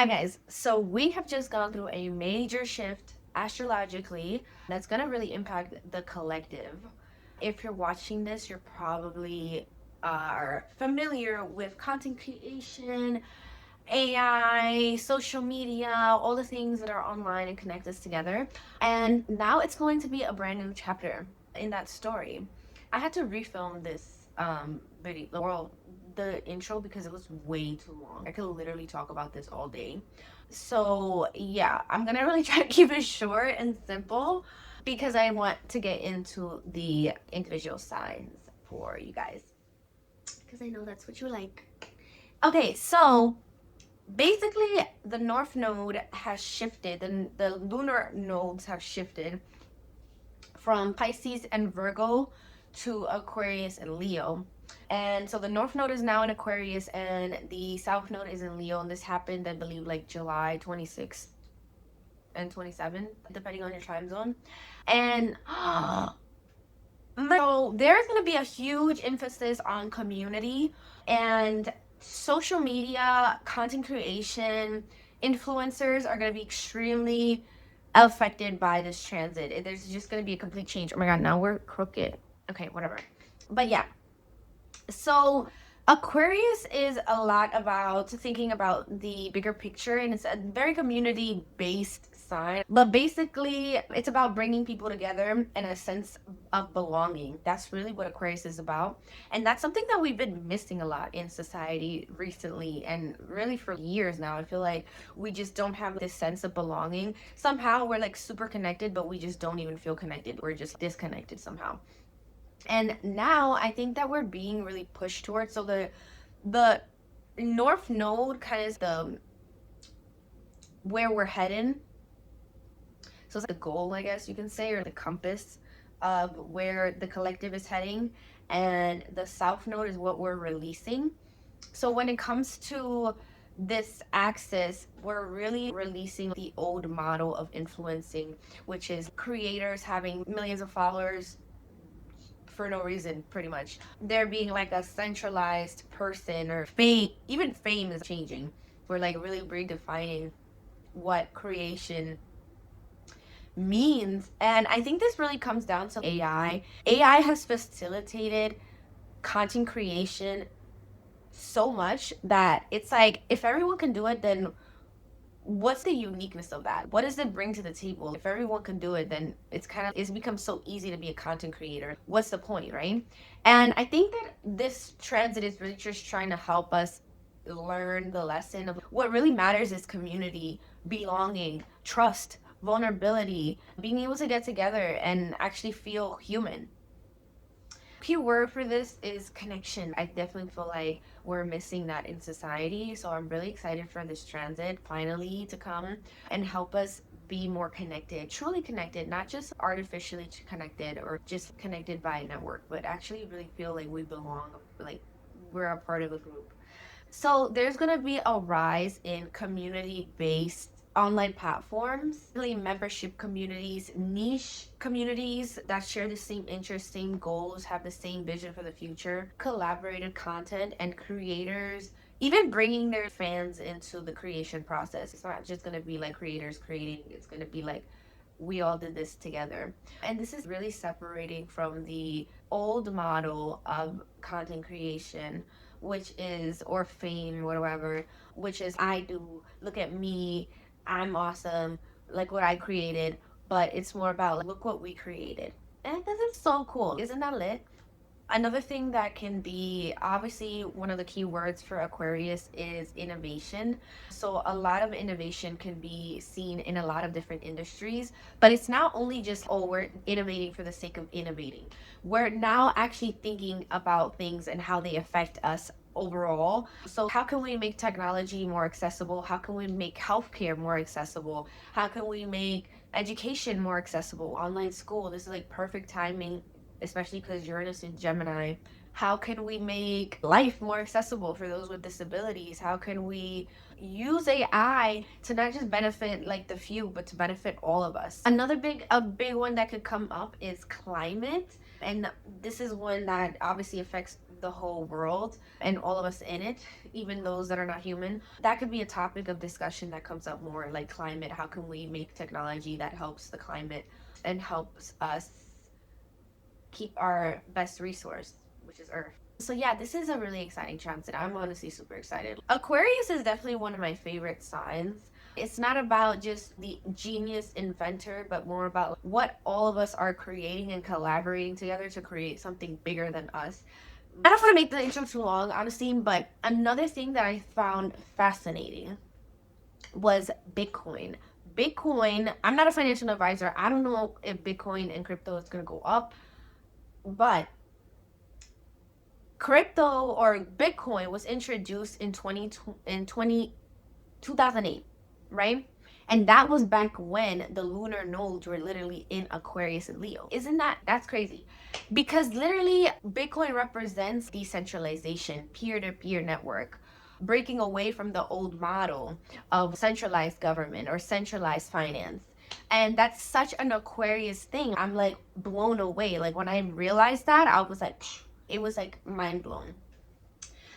Hi guys, so we have just gone through a major shift astrologically that's going to really impact the collective. If you're watching this, you're probably are familiar with content creation, AI, social media, all the things that are online and connect us together. And now it's going to be a brand new chapter in that story. I had to refilm this video, the intro, because it was way too long. I could literally talk about this all day. So yeah, I'm gonna really try to keep it short and simple because I want to get into the individual signs for you guys because I know that's what you like. Okay, so basically the North Node has shifted, and the lunar nodes have shifted from Pisces and Virgo to Aquarius and Leo. And so the North Node is now in Aquarius and the South Node is in Leo. And this happened, I believe, like July 26th and 27th, depending on your time zone. And so there's going to be a huge emphasis on community and social media, content creation. Influencers are going to be extremely affected by this transit. There's just going to be a complete change. Oh my God, now we're crooked. Okay, whatever. But yeah, so Aquarius is a lot about thinking about the bigger picture, and it's a very community based sign. But basically, it's about bringing people together and a sense of belonging. That's really what Aquarius is about. And that's something that we've been missing a lot in society recently and really for years now. I feel like we just don't have this sense of belonging. Somehow we're like super connected, but we just don't even feel connected. We're just disconnected somehow. And now I think that we're being really pushed towards, so the North Node kind of is the where we're heading. So it's the goal, I guess you can say, or the compass of where the collective is heading, and the South Node is what we're releasing. So when it comes to this axis, we're really releasing the old model of influencing, which is creators having millions of followers for no reason, pretty much. There being like a centralized person, or fame, even fame is changing. We're like really redefining what creation means. And I think this really comes down to AI. AI has facilitated content creation so much that it's like, if everyone can do it, then what's the uniqueness of that? What does it bring to the table? If everyone can do it, then it's become so easy to be a content creator. What's the point, right? And I think that this transit is really just trying to help us learn the lesson of what really matters is community, belonging, trust, vulnerability, being able to get together and actually feel human. Key word for this is connection. I definitely feel like we're missing that in society. So I'm really excited for this transit finally to come and help us be more connected, truly connected, not just artificially connected or just connected by a network, but actually really feel like we belong, like we're a part of a group. So there's going to be a rise in community-based online platforms, really membership communities, niche communities that share the same interests, same goals, have the same vision for the future, collaborative content, and creators even bringing their fans into the creation process. It's not just going to be like creators creating, it's going to be like we all did this together. And this is really separating from the old model of content creation, which is, or fame, or whatever, which is I do, look at me, I'm awesome, like what I created. But it's more about like, look what we created. And this is so cool. Isn't that lit? Another thing that can be obviously one of the key words for Aquarius is innovation. So a lot of innovation can be seen in a lot of different industries, but it's not only just, oh, we're innovating for the sake of innovating. We're now actually thinking about things and how they affect us overall. So how can we make technology more accessible? How can we make healthcare more accessible? How can we make education more accessible? Online school, this is like perfect timing, especially because Uranus is Gemini. How can we make life more accessible for those with disabilities? How can we use AI to not just benefit like the few, but to benefit all of us? A big one that could come up is climate. And this is one that obviously affects the whole world and all of us in it, even those that are not human. That could be a topic of discussion that comes up more, like climate. How can we make technology that helps the climate and helps us keep our best resource, which is Earth? So yeah, this is a really exciting transit. I'm honestly super excited. Aquarius is definitely one of my favorite signs. It's not about just the genius inventor, but more about what all of us are creating and collaborating together to create something bigger than us. I don't want to make the intro too long, honestly, but another thing that I found fascinating was Bitcoin. Bitcoin, I'm not a financial advisor. I don't know if Bitcoin and crypto is going to go up, but crypto or Bitcoin was introduced in 2008, right? And that was back when the lunar nodes were literally in Aquarius and Leo. Isn't that's crazy? Because literally Bitcoin represents decentralization, peer-to-peer network, breaking away from the old model of centralized government or centralized finance. And that's such an Aquarius thing. I'm like blown away. Like when I realized that, I was like, it was like mind blown.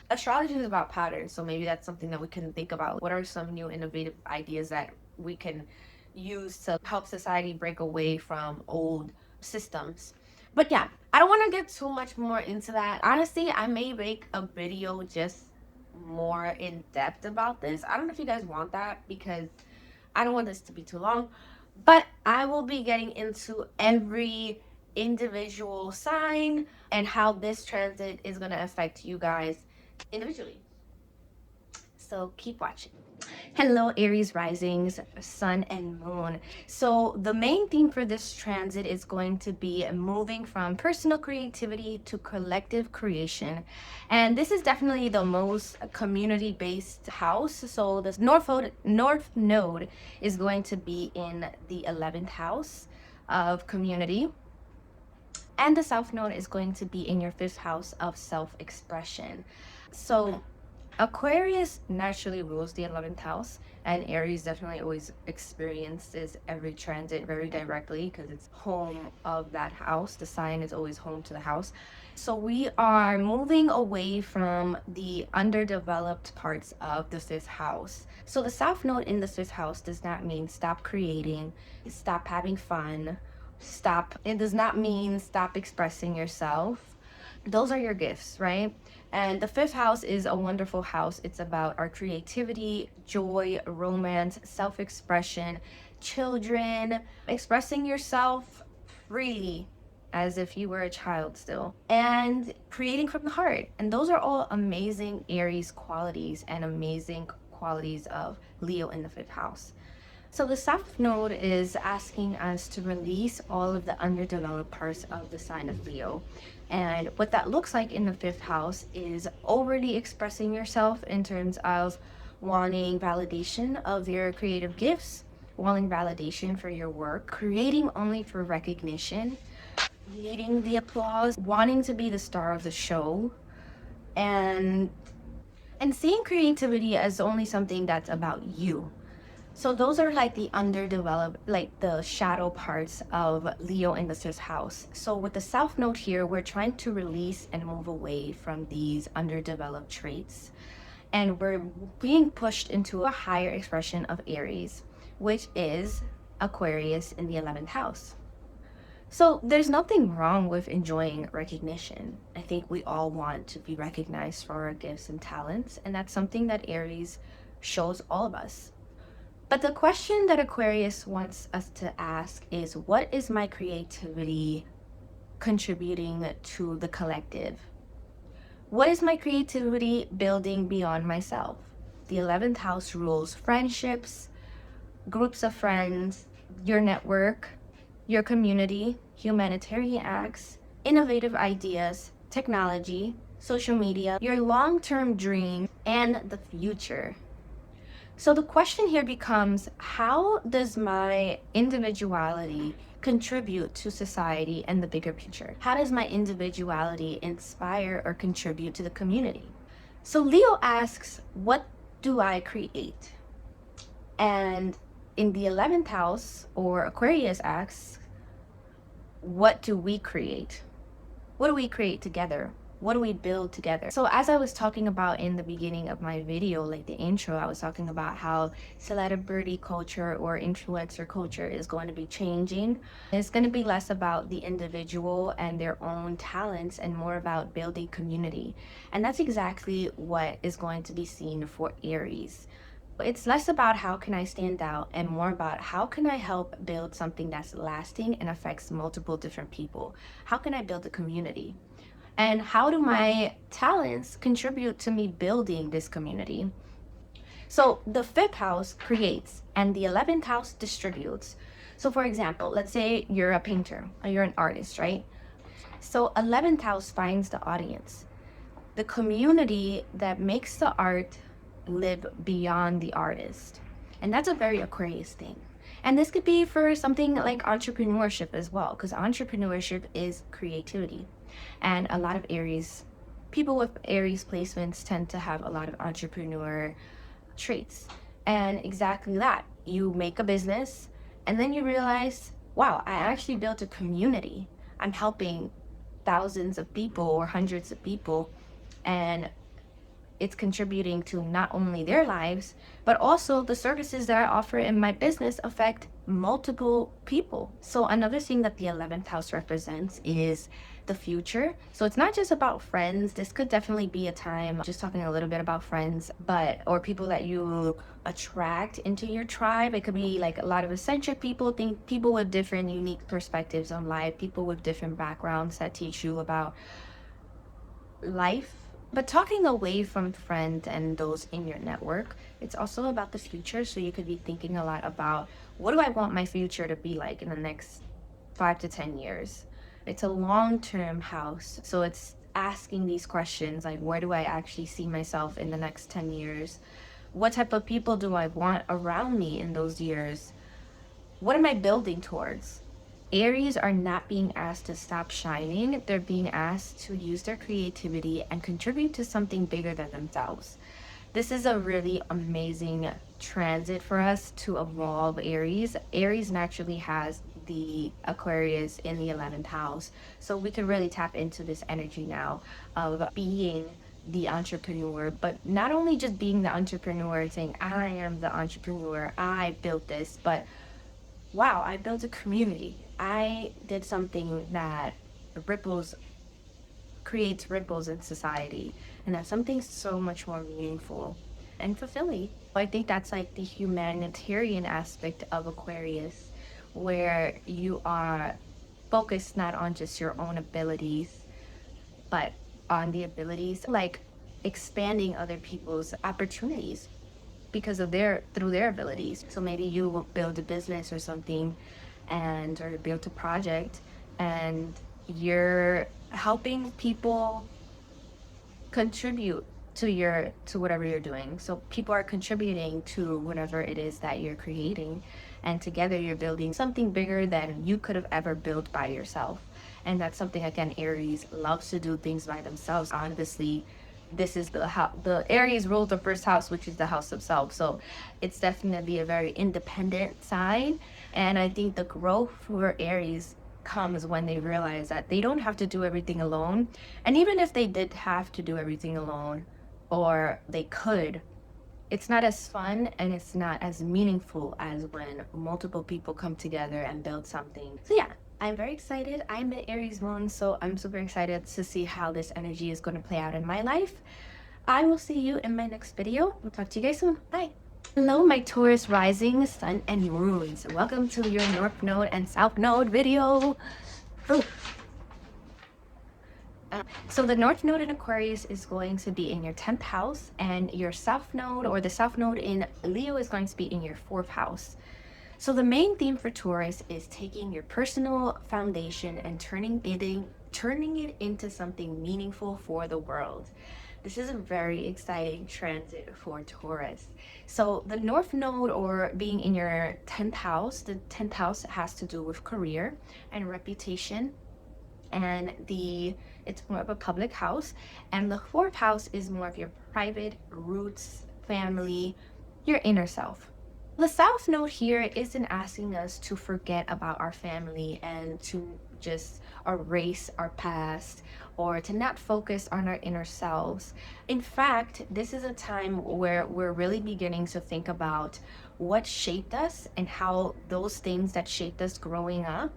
Astrology is about patterns, so maybe that's something that we can think about. What are some new innovative ideas that we can use to help society break away from old systems? But yeah, I don't want to get too much more into that. Honestly, I may make a video just more in depth about this. I don't know if you guys want that because I don't want this to be too long, but I will be getting into every individual sign and how this transit is going to affect you guys individually. So keep watching. Hello, Aries risings, sun and moon. So the main theme for this transit is going to be moving from personal creativity to collective creation. And this is definitely the most community-based house. So the North Node is going to be in the 11th house of community. And the South Node is going to be in your 5th house of self-expression. So Aquarius naturally rules the 11th house, and Aries definitely always experiences every transit very directly because it's home of that house. The sign is always home to the house. So we are moving away from the underdeveloped parts of the 5th house. So the South Node in the 5th house does not mean stop creating, stop having fun, stop. It does not mean stop expressing yourself. Those are your gifts, right? And the 5th house is a wonderful house. It's about our creativity, joy, romance, self-expression, children, expressing yourself freely as if you were a child still, and creating from the heart. And those are all amazing Aries qualities and amazing qualities of Leo in the 5th house. So the South Node is asking us to release all of the underdeveloped parts of the sign of Leo. And what that looks like in the 5th house is overly expressing yourself in terms of wanting validation of your creative gifts, wanting validation for your work, creating only for recognition, needing the applause, wanting to be the star of the show, and seeing creativity as only something that's about you. So those are like the underdeveloped, like the shadow parts of Leo in the 5th house. So with the South Node here, we're trying to release and move away from these underdeveloped traits. And we're being pushed into a higher expression of Aries, which is Aquarius in the 11th house. So there's nothing wrong with enjoying recognition. I think we all want to be recognized for our gifts and talents, and that's something that Aries shows all of us. But the question that Aquarius wants us to ask is, what is my creativity contributing to the collective? What is my creativity building beyond myself? The 11th house rules friendships, groups of friends, your network, your community, humanitarian acts, innovative ideas, technology, social media, your long-term dream, and the future. So the question here becomes, how does my individuality contribute to society and the bigger picture? How does my individuality inspire or contribute to the community? So Leo asks, what do I create? And in the 11th house, or Aquarius asks, what do we create? What do we create together? what do we build together? So as I was talking about in the beginning of my video, like the intro, I was talking about how celebrity culture or influencer culture is going to be changing. It's going to be less about the individual and their own talents and more about building community. And that's exactly what is going to be seen for Aries. It's less about how can I stand out and more about how can I help build something that's lasting and affects multiple different people. How can I build a community? And how do my talents contribute to me building this community? So the fifth house creates and the 11th house distributes. So for example, let's say you're a painter or you're an artist, right? So 11th house finds the audience, the community that makes the art live beyond the artist. And that's a very Aquarius thing. And this could be for something like entrepreneurship as well, because entrepreneurship is creativity. And a lot of Aries, people with Aries placements tend to have a lot of entrepreneur traits. And exactly that. You make a business and then you realize, wow, I actually built a community. I'm helping thousands of people or hundreds of people, and it's contributing to not only their lives, but also the services that I offer in my business affect multiple people. So another thing that the 11th house represents is the future. So it's not just about friends. This could definitely be a time just talking a little bit about friends, but or people that you attract into your tribe. It could be like a lot of eccentric people, people with different unique perspectives on life, people with different backgrounds that teach you about life. But talking away from friends and those in your network, it's also about the future. So you could be thinking a lot about, what do I want my future to be like in the next 5 to 10 years? It's a long-term house. So it's asking these questions like, where do I actually see myself in the next 10 years? What type of people do I want around me in those years? What am I building towards? Aries are not being asked to stop shining. They're being asked to use their creativity and contribute to something bigger than themselves. This is a really amazing transit for us to evolve Aries. Aries naturally has the Aquarius in the 11th house. So we can really tap into this energy now of being the entrepreneur, but not only just being the entrepreneur saying, I am the entrepreneur, I built this, but wow, I built a community. I did something that ripples, creates ripples in society. And that's something so much more meaningful and fulfilling. I think that's like the humanitarian aspect of Aquarius, where you are focused not on just your own abilities, but on the abilities like expanding other people's opportunities because of through their abilities. So maybe you will build a business or something or build a project, and you're helping people contribute to whatever you're doing. So people are contributing to whatever it is that you're creating, and together you're building something bigger than you could have ever built by yourself. And that's something, again, Aries loves to do things by themselves. Honestly, this is the Aries rules the first house, which is the house of self. So it's definitely a very independent sign. And I think the growth for Aries comes when they realize that they don't have to do everything alone. And even if they did have to do everything alone, or they could, it's not as fun and it's not as meaningful as when multiple people come together and build something. So yeah, I'm very excited. I'm an Aries moon, so I'm super excited to see how this energy is going to play out in my life. I will see you in my next video. I'll talk to you guys soon. Bye. Hello, my Taurus rising, sun, and moons. Welcome to your North Node and South Node video. So the North Node in Aquarius is going to be in your 10th house, and your South Node, or the South Node in Leo, is going to be in your 4th house. So the main theme for Taurus is taking your personal foundation and turning it into something meaningful for the world. This is a very exciting transit for Taurus. So the North Node, or being in your 10th house, the 10th house has to do with career and reputation, and it's more of a public house. And the 4th house is more of your private roots, family, your inner self. The South Node here isn't asking us to forget about our family and to just erase our past or to not focus on our inner selves. In fact, this is a time where we're really beginning to think about what shaped us and how those things that shaped us growing up,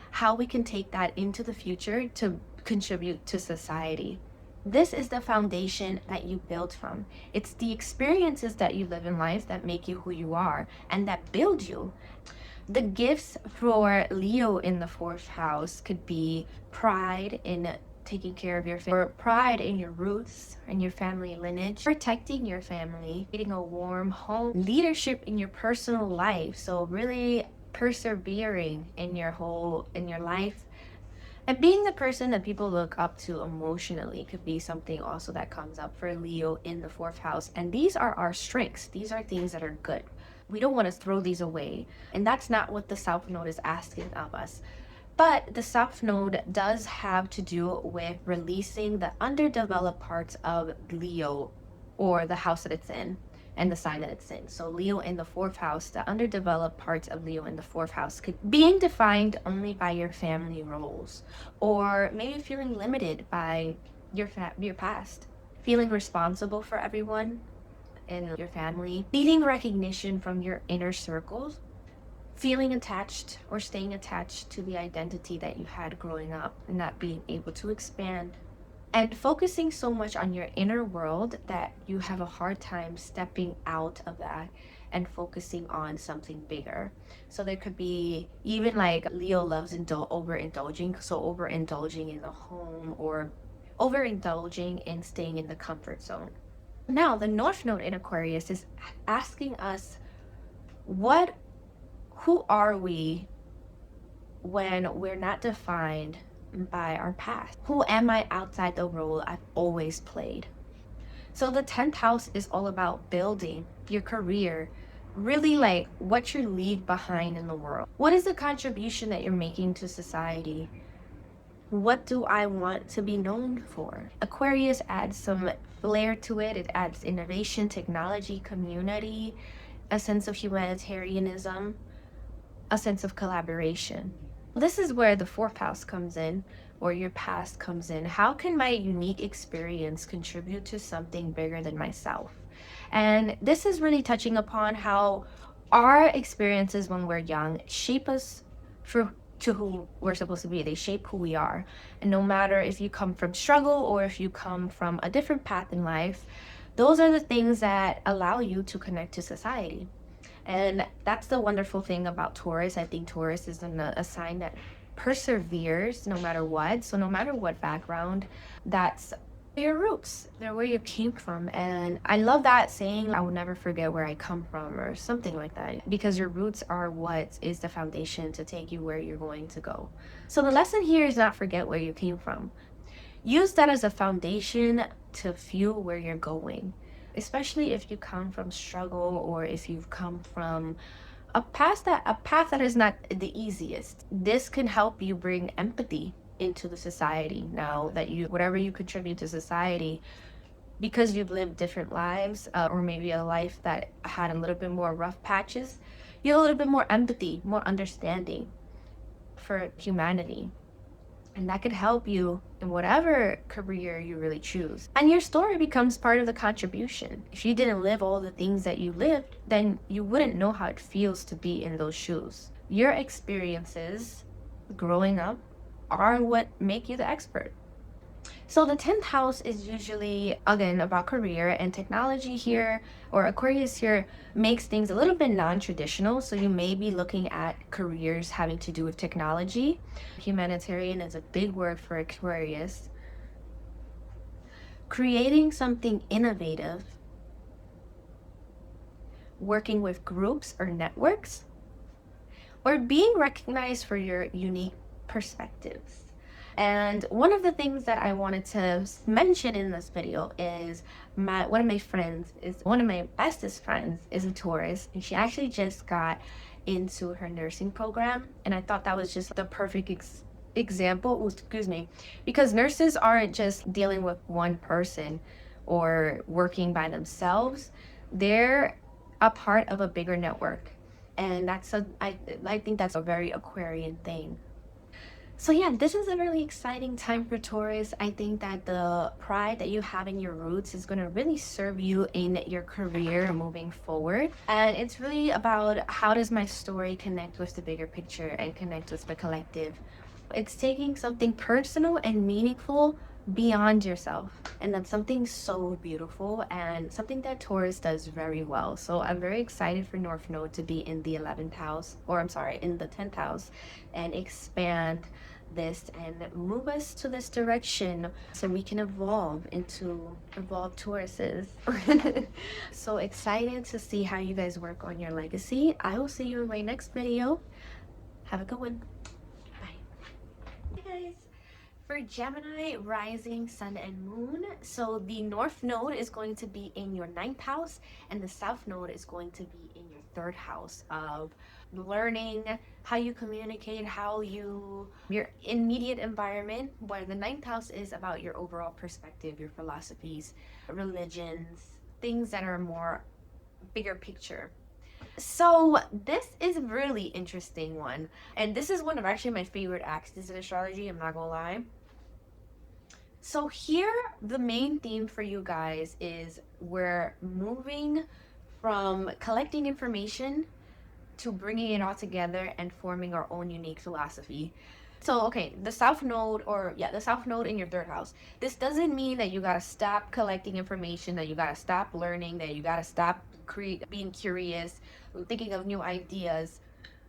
how we can take that into the future to contribute to society. This is the foundation that you build from. It's the experiences that you live in life that make you who you are and that build you. The gifts for Leo in the fourth house could be pride in taking care of your family, or pride in your roots and your family lineage, protecting your family, creating a warm home, leadership in your personal life. So really persevering in your life, and being the person that people look up to emotionally could be something also that comes up for Leo in the fourth house. And these are our strengths. These are things that are good. We don't want to throw these away. And that's not what the South Node is asking of us. But the South Node does have to do with releasing the underdeveloped parts of Leo, or the house that it's in and the sign that it's in. So Leo in the fourth house, the underdeveloped parts of Leo in the fourth house could being defined only by your family roles, or maybe feeling limited by your past, feeling responsible for everyone in your family, needing recognition from your inner circles, feeling attached or staying attached to the identity that you had growing up and not being able to expand, and focusing so much on your inner world that you have a hard time stepping out of that and focusing on something bigger. So there could be even like Leo loves overindulging, so overindulging in the home or overindulging in staying in the comfort zone. Now the North Node in Aquarius is asking us, who are we when we're not defined by our past? Who am I outside the role I've always played? So the 10th house is all about building your career, really like what you leave behind in the world. What is the contribution that you're making to society? What do I want to be known for? Aquarius adds some flair to it. It adds innovation, technology, community, a sense of humanitarianism, a sense of collaboration. This is where the fourth house comes in, or your past comes in. How can my unique experience contribute to something bigger than myself? And this is really touching upon how our experiences when we're young shape us to who we're supposed to be. They shape who we are. And no matter if you come from struggle or if you come from a different path in life, those are the things that allow you to connect to society. And that's the wonderful thing about Taurus. I think Taurus is a sign that perseveres no matter what. So no matter what background, that's your roots. They're where you came from. And I love that saying, I will never forget where I come from, or something like that, because your roots are what is the foundation to take you where you're going to go. So the lesson here is not forget where you came from. Use that as a foundation to fuel where you're going, especially if you come from struggle or if you've come from a path that is not the easiest. This can help you bring empathy into the society now that whatever you contribute to society, because you've lived different lives, or maybe a life that had a little bit more rough patches, you have a little bit more empathy, more understanding for humanity. And that could help you in whatever career you really choose. And your story becomes part of the contribution. If you didn't live all the things that you lived, then you wouldn't know how it feels to be in those shoes. Your experiences growing up are what make you the expert. So the 10th house is usually, again, about career and technology here, or Aquarius here makes things a little bit non-traditional. So you may be looking at careers having to do with technology. Humanitarian is a big word for Aquarius. Creating something innovative, working with groups or networks, or being recognized for your unique perspectives. And one of the things that I wanted to mention in this video is one of my bestest friends is a Taurus, and she actually just got into her nursing program, and I thought that was just the perfect example, because nurses aren't just dealing with one person or working by themselves. They're a part of a bigger network, and I think that's a very Aquarian thing. So yeah, this is a really exciting time for Taurus. I think that the pride that you have in your roots is going to really serve you in your career moving forward. And it's really about how does my story connect with the bigger picture and connect with the collective. It's taking something personal and meaningful beyond yourself. And that's something so beautiful and something that Taurus does very well. So I'm very excited for North Node to be in the 11th house, or I'm sorry, in the 10th house, and expand this and move us to this direction so we can evolve into evolved Tauruses. So excited to see how you guys work on your legacy. I will see you in my next video. Have a good one. Bye. Hey guys. For Gemini, rising, sun, and moon, so the North Node is going to be in your 9th house, and the South Node is going to be in your 3rd house of learning, how you communicate, your immediate environment, where the 9th house is about your overall perspective, your philosophies, religions, things that are more bigger picture. So this is a really interesting one, and this is one of actually my favorite axes in astrology, I'm not gonna lie. So here, the main theme for you guys is we're moving from collecting information to bringing it all together and forming our own unique philosophy. So, okay, the South Node, or yeah, the South Node in your 3rd house. This doesn't mean that you gotta stop collecting information, that you gotta stop learning, that you gotta stop being curious, thinking of new ideas,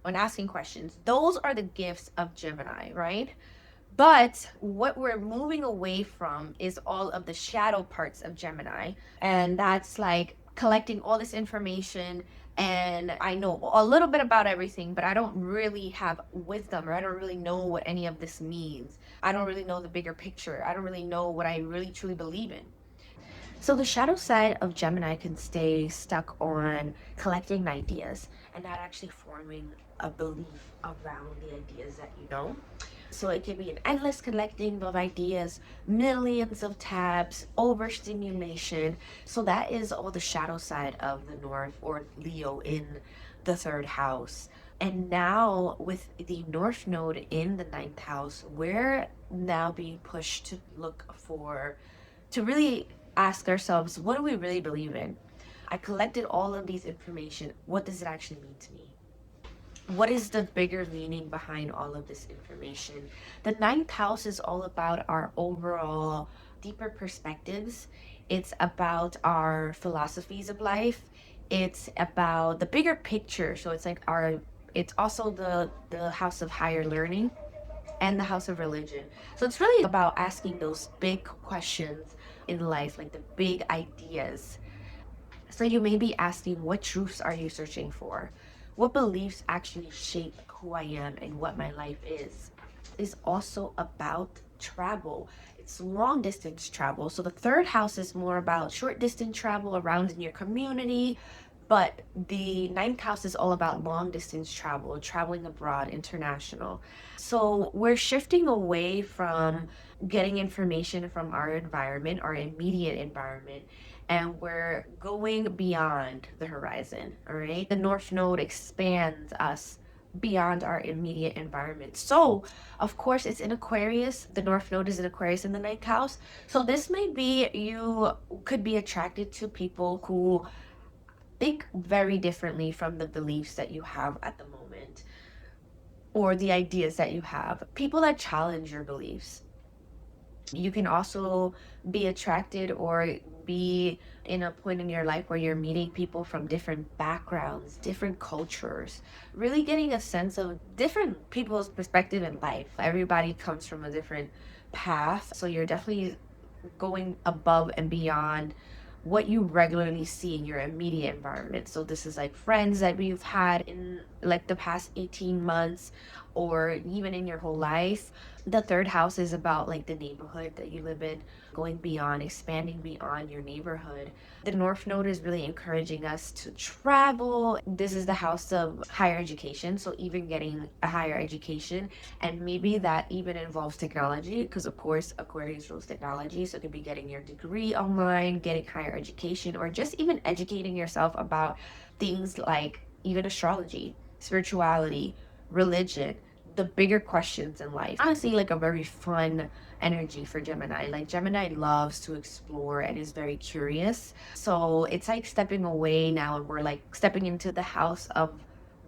and asking questions. Those are the gifts of Gemini, right? But what we're moving away from is all of the shadow parts of Gemini. And that's like collecting all this information. And I know a little bit about everything, but I don't really have wisdom, or I don't really know what any of this means. I don't really know the bigger picture. I don't really know what I really truly believe in. So the shadow side of Gemini can stay stuck on collecting ideas and not actually forming a belief around the ideas that you know. So it can be an endless collecting of ideas, millions of tabs, overstimulation. So that is all the shadow side of the North or Leo in the 3rd house. And now with the North Node in the 9th house, we're now being pushed to to really ask ourselves, what do we really believe in? I collected all of these information. What does it actually mean to me? What is the bigger meaning behind all of this information? The 9th house is all about our overall deeper perspectives. It's about our philosophies of life. It's about the bigger picture. So it's like it's also the house of higher learning and the house of religion. So it's really about asking those big questions in life, like the big ideas. So you may be asking, what truths are you searching for? What beliefs actually shape who I am and what my life is? Is also about travel. It's long distance travel. So the 3rd house is more about short distance travel around in your community, but the 9th house is all about long distance travel, traveling abroad, international. So we're shifting away from getting information from our environment, our immediate environment, and we're going beyond the horizon. All right. The North Node expands us beyond our immediate environment. So, of course, it's in Aquarius. The North Node is in Aquarius in the 9th house. So, this may be you could be attracted to people who think very differently from the beliefs that you have at the moment or the ideas that you have. People that challenge your beliefs. You can also be attracted or be in a point in your life where you're meeting people from different backgrounds, different cultures, really getting a sense of different people's perspective in life. Everybody comes from a different path, so you're definitely going above and beyond what you regularly see in your immediate environment. So this is like friends that you've had in like the past 18 months or even in your whole life. The 3rd house is about like the neighborhood that you live in, going beyond, expanding beyond your neighborhood. The North Node is really encouraging us to travel. This is the house of higher education, so even getting a higher education, and maybe that even involves technology, because of course Aquarius rules technology. So it could be getting your degree online, getting higher education, or just even educating yourself about things like even astrology, spirituality, religion, the bigger questions in life. Honestly, like a very fun energy for Gemini. Like Gemini loves to explore and is very curious. So it's like stepping away now, and we're like stepping into the house of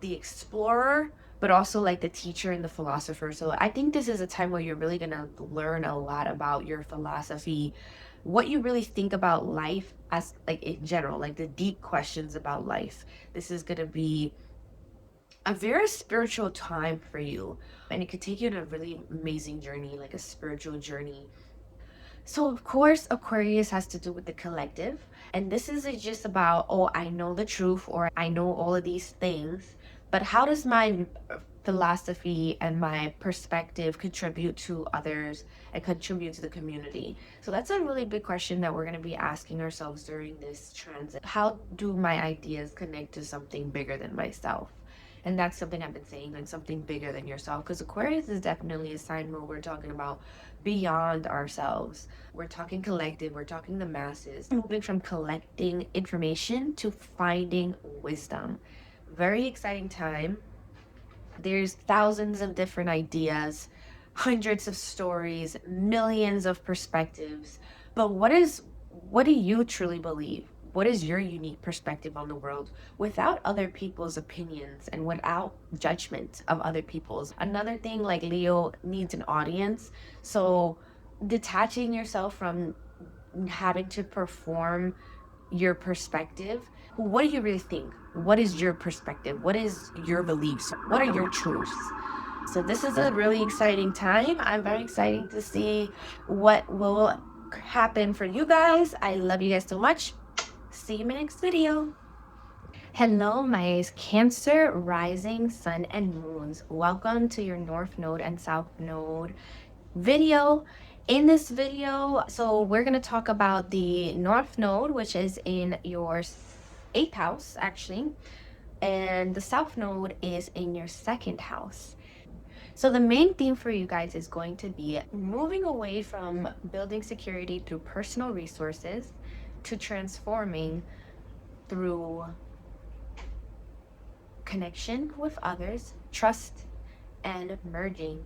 the explorer, but also like the teacher and the philosopher. So I think this is a time where you're really gonna learn a lot about your philosophy, what you really think about life as like in general, like the deep questions about life. This is gonna be a very spiritual time for you, and it could take you on a really amazing journey, like a spiritual journey. So of course Aquarius has to do with the collective, and this isn't just about, oh, I know the truth or I know all of these things, but how does my philosophy and my perspective contribute to others and contribute to the community? So that's a really big question that we're going to be asking ourselves during this transit. How do my ideas connect to something bigger than myself? And that's something I've been saying, like something bigger than yourself, because Aquarius is definitely a sign where we're talking about beyond ourselves. We're talking collective, we're talking the masses, moving from collecting information to finding wisdom. Very exciting time. There's thousands of different ideas, hundreds of stories, millions of perspectives. But what do you truly believe? What is your unique perspective on the world without other people's opinions and without judgment of other people's? Another thing, like Leo needs an audience. So detaching yourself from having to perform your perspective. What do you really think? What is your perspective? What is your beliefs? What are your truths? So this is a really exciting time. I'm very excited to see what will happen for you guys. I love you guys so much. See you in my next video. Hello, my Cancer, rising, sun, and moons. Welcome to your North Node and South Node video. In this video, so we're going to talk about the North Node, which is in your 8th house, actually, and the South Node is in your 2nd house. So the main theme for you guys is going to be moving away from building security through personal resources to transforming through connection with others, trust, and merging.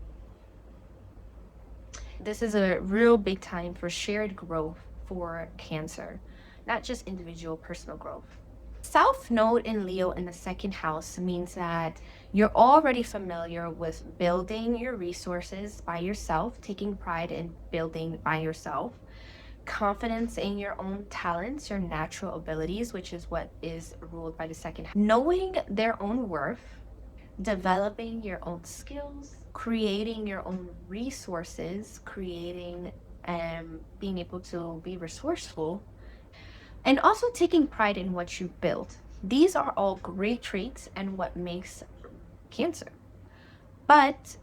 This is a real big time for shared growth for Cancer, not just individual personal growth. South Node in Leo in the 2nd house means that you're already familiar with building your resources by yourself, taking pride in building by yourself, confidence in your own talents, your natural abilities, which is what is ruled by the 2nd house, knowing their own worth, developing your own skills, creating your own resources, creating and being able to be resourceful, and also taking pride in what you built. These are all great traits and what makes Cancer. But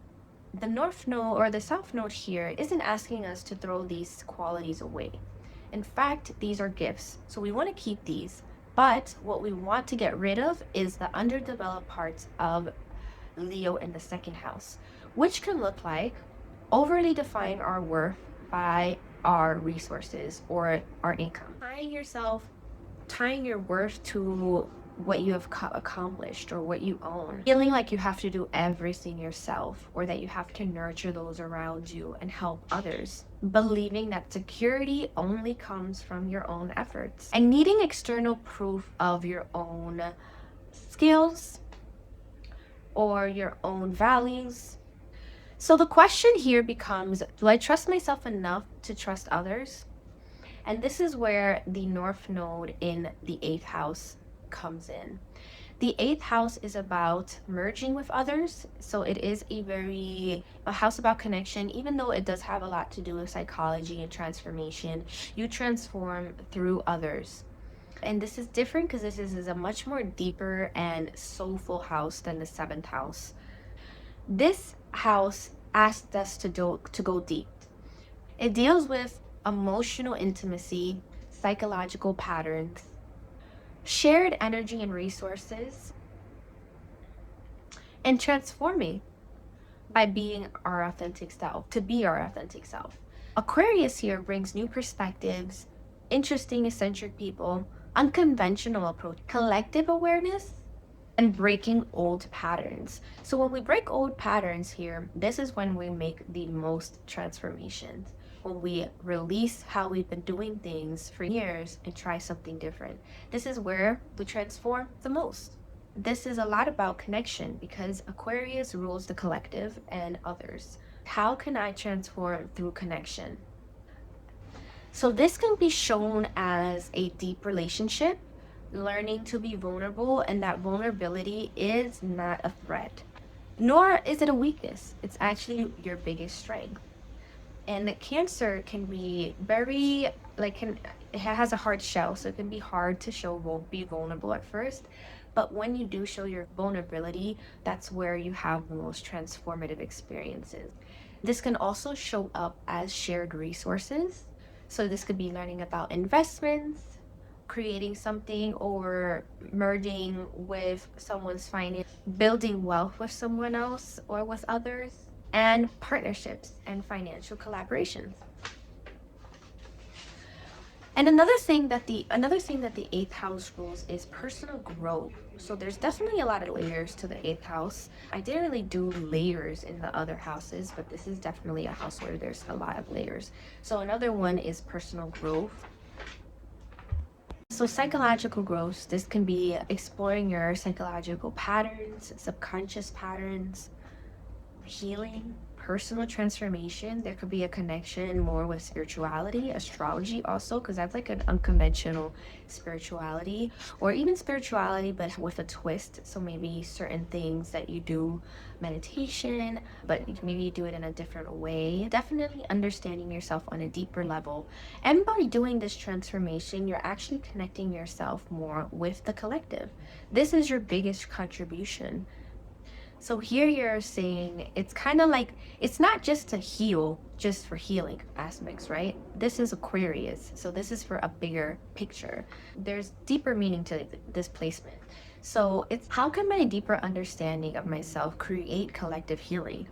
the North Node or the South Node here isn't asking us to throw these qualities away. In fact, these are gifts, so we want to keep these. But what we want to get rid of is the underdeveloped parts of Leo in the 2nd house, which can look like overly defining our worth by our resources or our income. Tying your worth to what you have accomplished or what you own. Feeling like you have to do everything yourself or that you have to nurture those around you and help others. Believing that security only comes from your own efforts and needing external proof of your own skills or your own values. So the question here becomes, do I trust myself enough to trust others? And this is where the North Node in the 8th house comes in. The 8th house is about merging with others. So it is a house about connection, even though it does have a lot to do with psychology and transformation. You transform through others. And this is different because this is a much more deeper and soulful house than the 7th house. This house asked us to go deep. It deals with emotional intimacy, psychological patterns, shared energy and resources, and transforming by being our authentic self, to be our authentic self. Aquarius here brings new perspectives, interesting eccentric people, unconventional approach, collective awareness, and breaking old patterns. So when we break old patterns here, this is when we make the most transformations. When we release how we've been doing things for years and try something different. This is where we transform the most. This is a lot about connection because Aquarius rules the collective and others. How can I transform through connection? So this can be shown as a deep relationship, learning to be vulnerable, and that vulnerability is not a threat, nor is it a weakness. It's actually your biggest strength. And the Cancer can be very it has a hard shell, so it can be hard to be vulnerable at first. But when you do show your vulnerability, that's where you have the most transformative experiences. This can also show up as shared resources. So this could be learning about investments, creating something, or merging with someone's finance, building wealth with someone else or with others, and partnerships and financial collaborations. And another thing that the eighth house rules is personal growth. So there's definitely a lot of layers to the eighth house. I didn't really do layers in the other houses, but this is definitely a house where there's a lot of layers. So another one is personal growth. So psychological growth, this can be exploring your psychological patterns, subconscious patterns, healing, personal transformation. There could be a connection more with spirituality, astrology also, because that's like an unconventional spirituality, or even spirituality but with a twist. So maybe certain things that you do, meditation, but maybe you do it in a different way. Definitely understanding yourself on a deeper level, and by doing this transformation you're actually connecting yourself more with the collective. This is your biggest contribution. So here you're saying it's kind of like it's not just to heal, just for healing aspects, right? This is Aquarius, so this is for a bigger picture. There's deeper meaning to this placement. So it's how can my deeper understanding of myself create collective healing?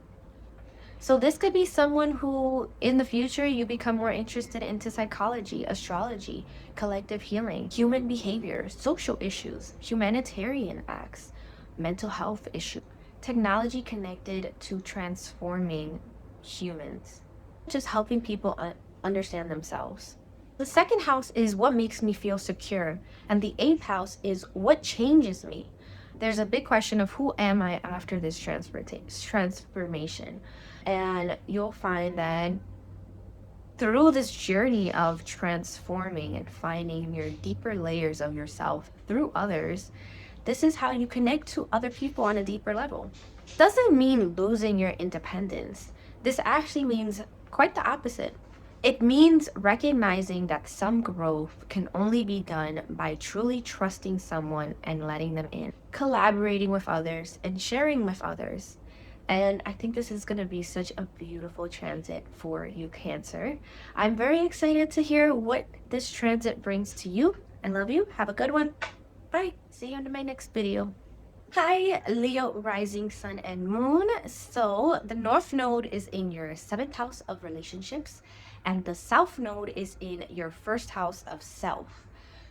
So this could be someone who in the future you become more interested into psychology, astrology, collective healing, human behavior, social issues, humanitarian acts, mental health issues, technology connected to transforming humans, just helping people understand themselves. The second house is what makes me feel secure, and the eighth house is what changes me. There's a big question of who am I after this transformation, and you'll find that through this journey of transforming and finding your deeper layers of yourself through others, this is how you connect to other people on a deeper level. Doesn't mean losing your independence. This actually means quite the opposite. It means recognizing that some growth can only be done by truly trusting someone and letting them in, collaborating with others and sharing with others. And I think this is going to be such a beautiful transit for you, Cancer. I'm very excited to hear what this transit brings to you. I love you. Have a good one. Bye. See you in my next video. Hi, Leo rising sun and moon. So the North Node is in your seventh house of relationships, and the South Node is in your first house of self.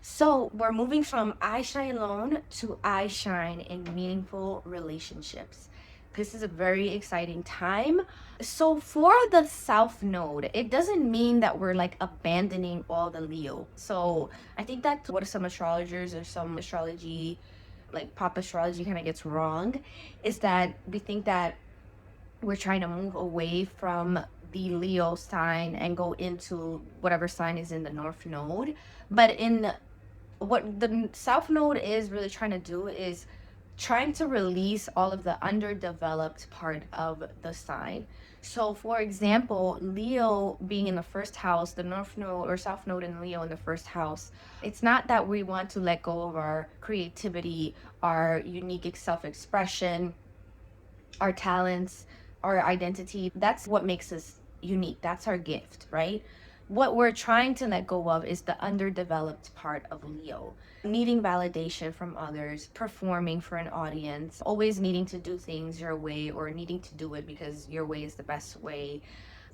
So we're moving from I shine alone to I shine in meaningful relationships. This is a very exciting time. So for the South Node, it doesn't mean that we're like abandoning all the Leo. So I think that's what some astrologers or some astrology, like pop astrology, kind of gets wrong, is that we think that we're trying to move away from the Leo sign and go into whatever sign is in the North Node. But in what the South Node is really trying to do is trying to release all of the underdeveloped part of the sign. So for example, Leo being in the first house, the North Node or South Node in Leo in the first house, it's not that we want to let go of our creativity, our unique self-expression, our talents, our identity. That's what makes us unique. That's our gift, right? What we're trying to let go of is the underdeveloped part of Leo. Needing validation from others, performing for an audience, always needing to do things your way or needing to do it because your way is the best way.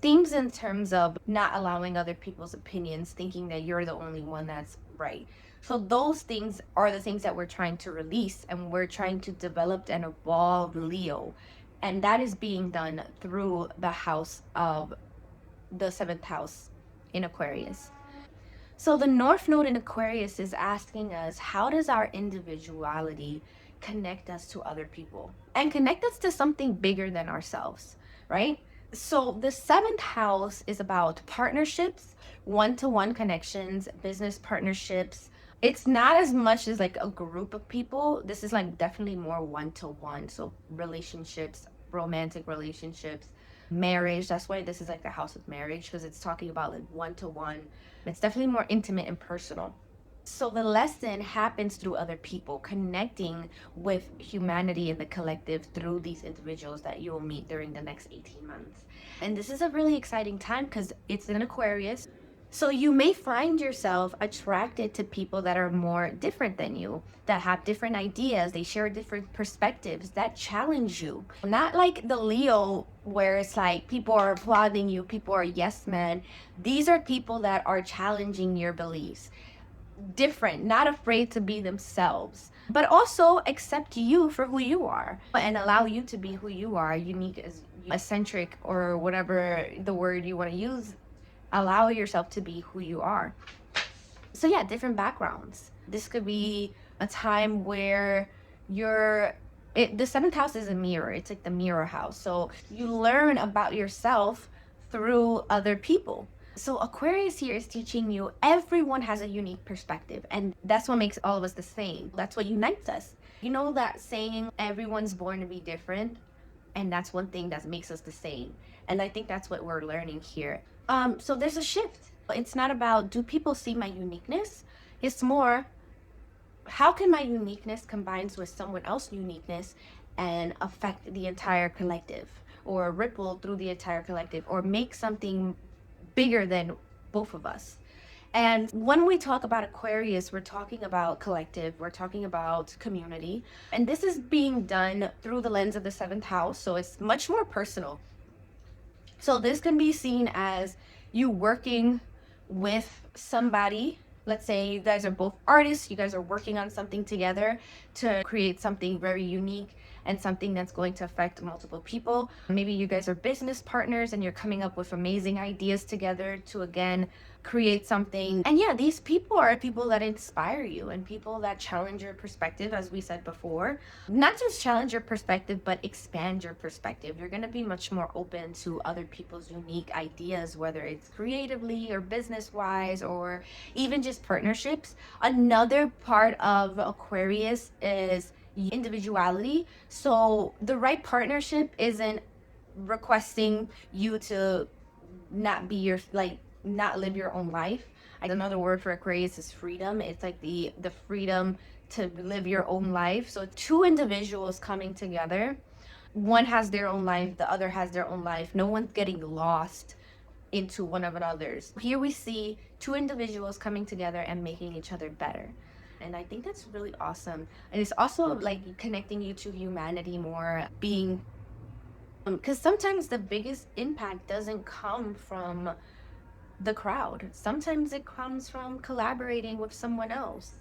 Themes in terms of not allowing other people's opinions, thinking that you're the only one that's right. So those things are the things that we're trying to release, and we're trying to develop and evolve Leo. And that is being done through the house of the seventh house in Aquarius. So the North Node in Aquarius is asking us, how does our individuality connect us to other people and connect us to something bigger than ourselves, right? So the seventh house is about partnerships, one-to-one connections, business partnerships. It's not as much as like a group of people. This is like definitely more one-to-one. So relationships, romantic relationships, marriage. That's why this is like the house of marriage, because it's talking about like one-to-one. It's definitely more intimate and personal. So the lesson happens through other people, connecting with humanity and the collective through these individuals that you'll meet during the next 18 months. And this is a really exciting time because it's in Aquarius. So you may find yourself attracted to people that are more different than you, that have different ideas, they share different perspectives, that challenge you. Not like the Leo where it's like people are applauding you, people are yes men. These are people that are challenging your beliefs, different, not afraid to be themselves, but also accept you for who you are and allow you to be who you are, unique, as eccentric, or whatever the word you want to use. Allow yourself to be who you are. So yeah, different backgrounds. This could be a time where the seventh house is a mirror. It's like the mirror house. So you learn about yourself through other people. So Aquarius here is teaching you everyone has a unique perspective, and that's what makes all of us the same. That's what unites us. You know that saying, everyone's born to be different, and that's one thing that makes us the same. And I think that's what we're learning here. So there's a shift. It's not about, do people see my uniqueness? It's more, how can my uniqueness combines with someone else's uniqueness and affect the entire collective, or ripple through the entire collective, or make something bigger than both of us. And when we talk about Aquarius, we're talking about collective, we're talking about community. And this is being done through the lens of the seventh house. So it's much more personal. So this can be seen as you working with somebody. Let's say you guys are both artists, you guys are working on something together to create something very unique and something that's going to affect multiple people. Maybe you guys are business partners and you're coming up with amazing ideas together to, again, create something. And yeah, these people are people that inspire you and people that challenge your perspective, as we said before. Not just challenge your perspective, but expand your perspective. You're going to be much more open to other people's unique ideas, whether it's creatively or business wise or even just partnerships. Another part of Aquarius is individuality. So the right partnership isn't requesting you to not be your, like, not live your own life. Another word for Aquarius is freedom. It's like the freedom to live your own life. So two individuals coming together, one has their own life, the other has their own life. No one's getting lost into one of another's. Here we see two individuals coming together and making each other better. And I think that's really awesome. And it's also like connecting you to humanity more, being, because sometimes the biggest impact doesn't come from the crowd. Sometimes it comes from collaborating with someone else,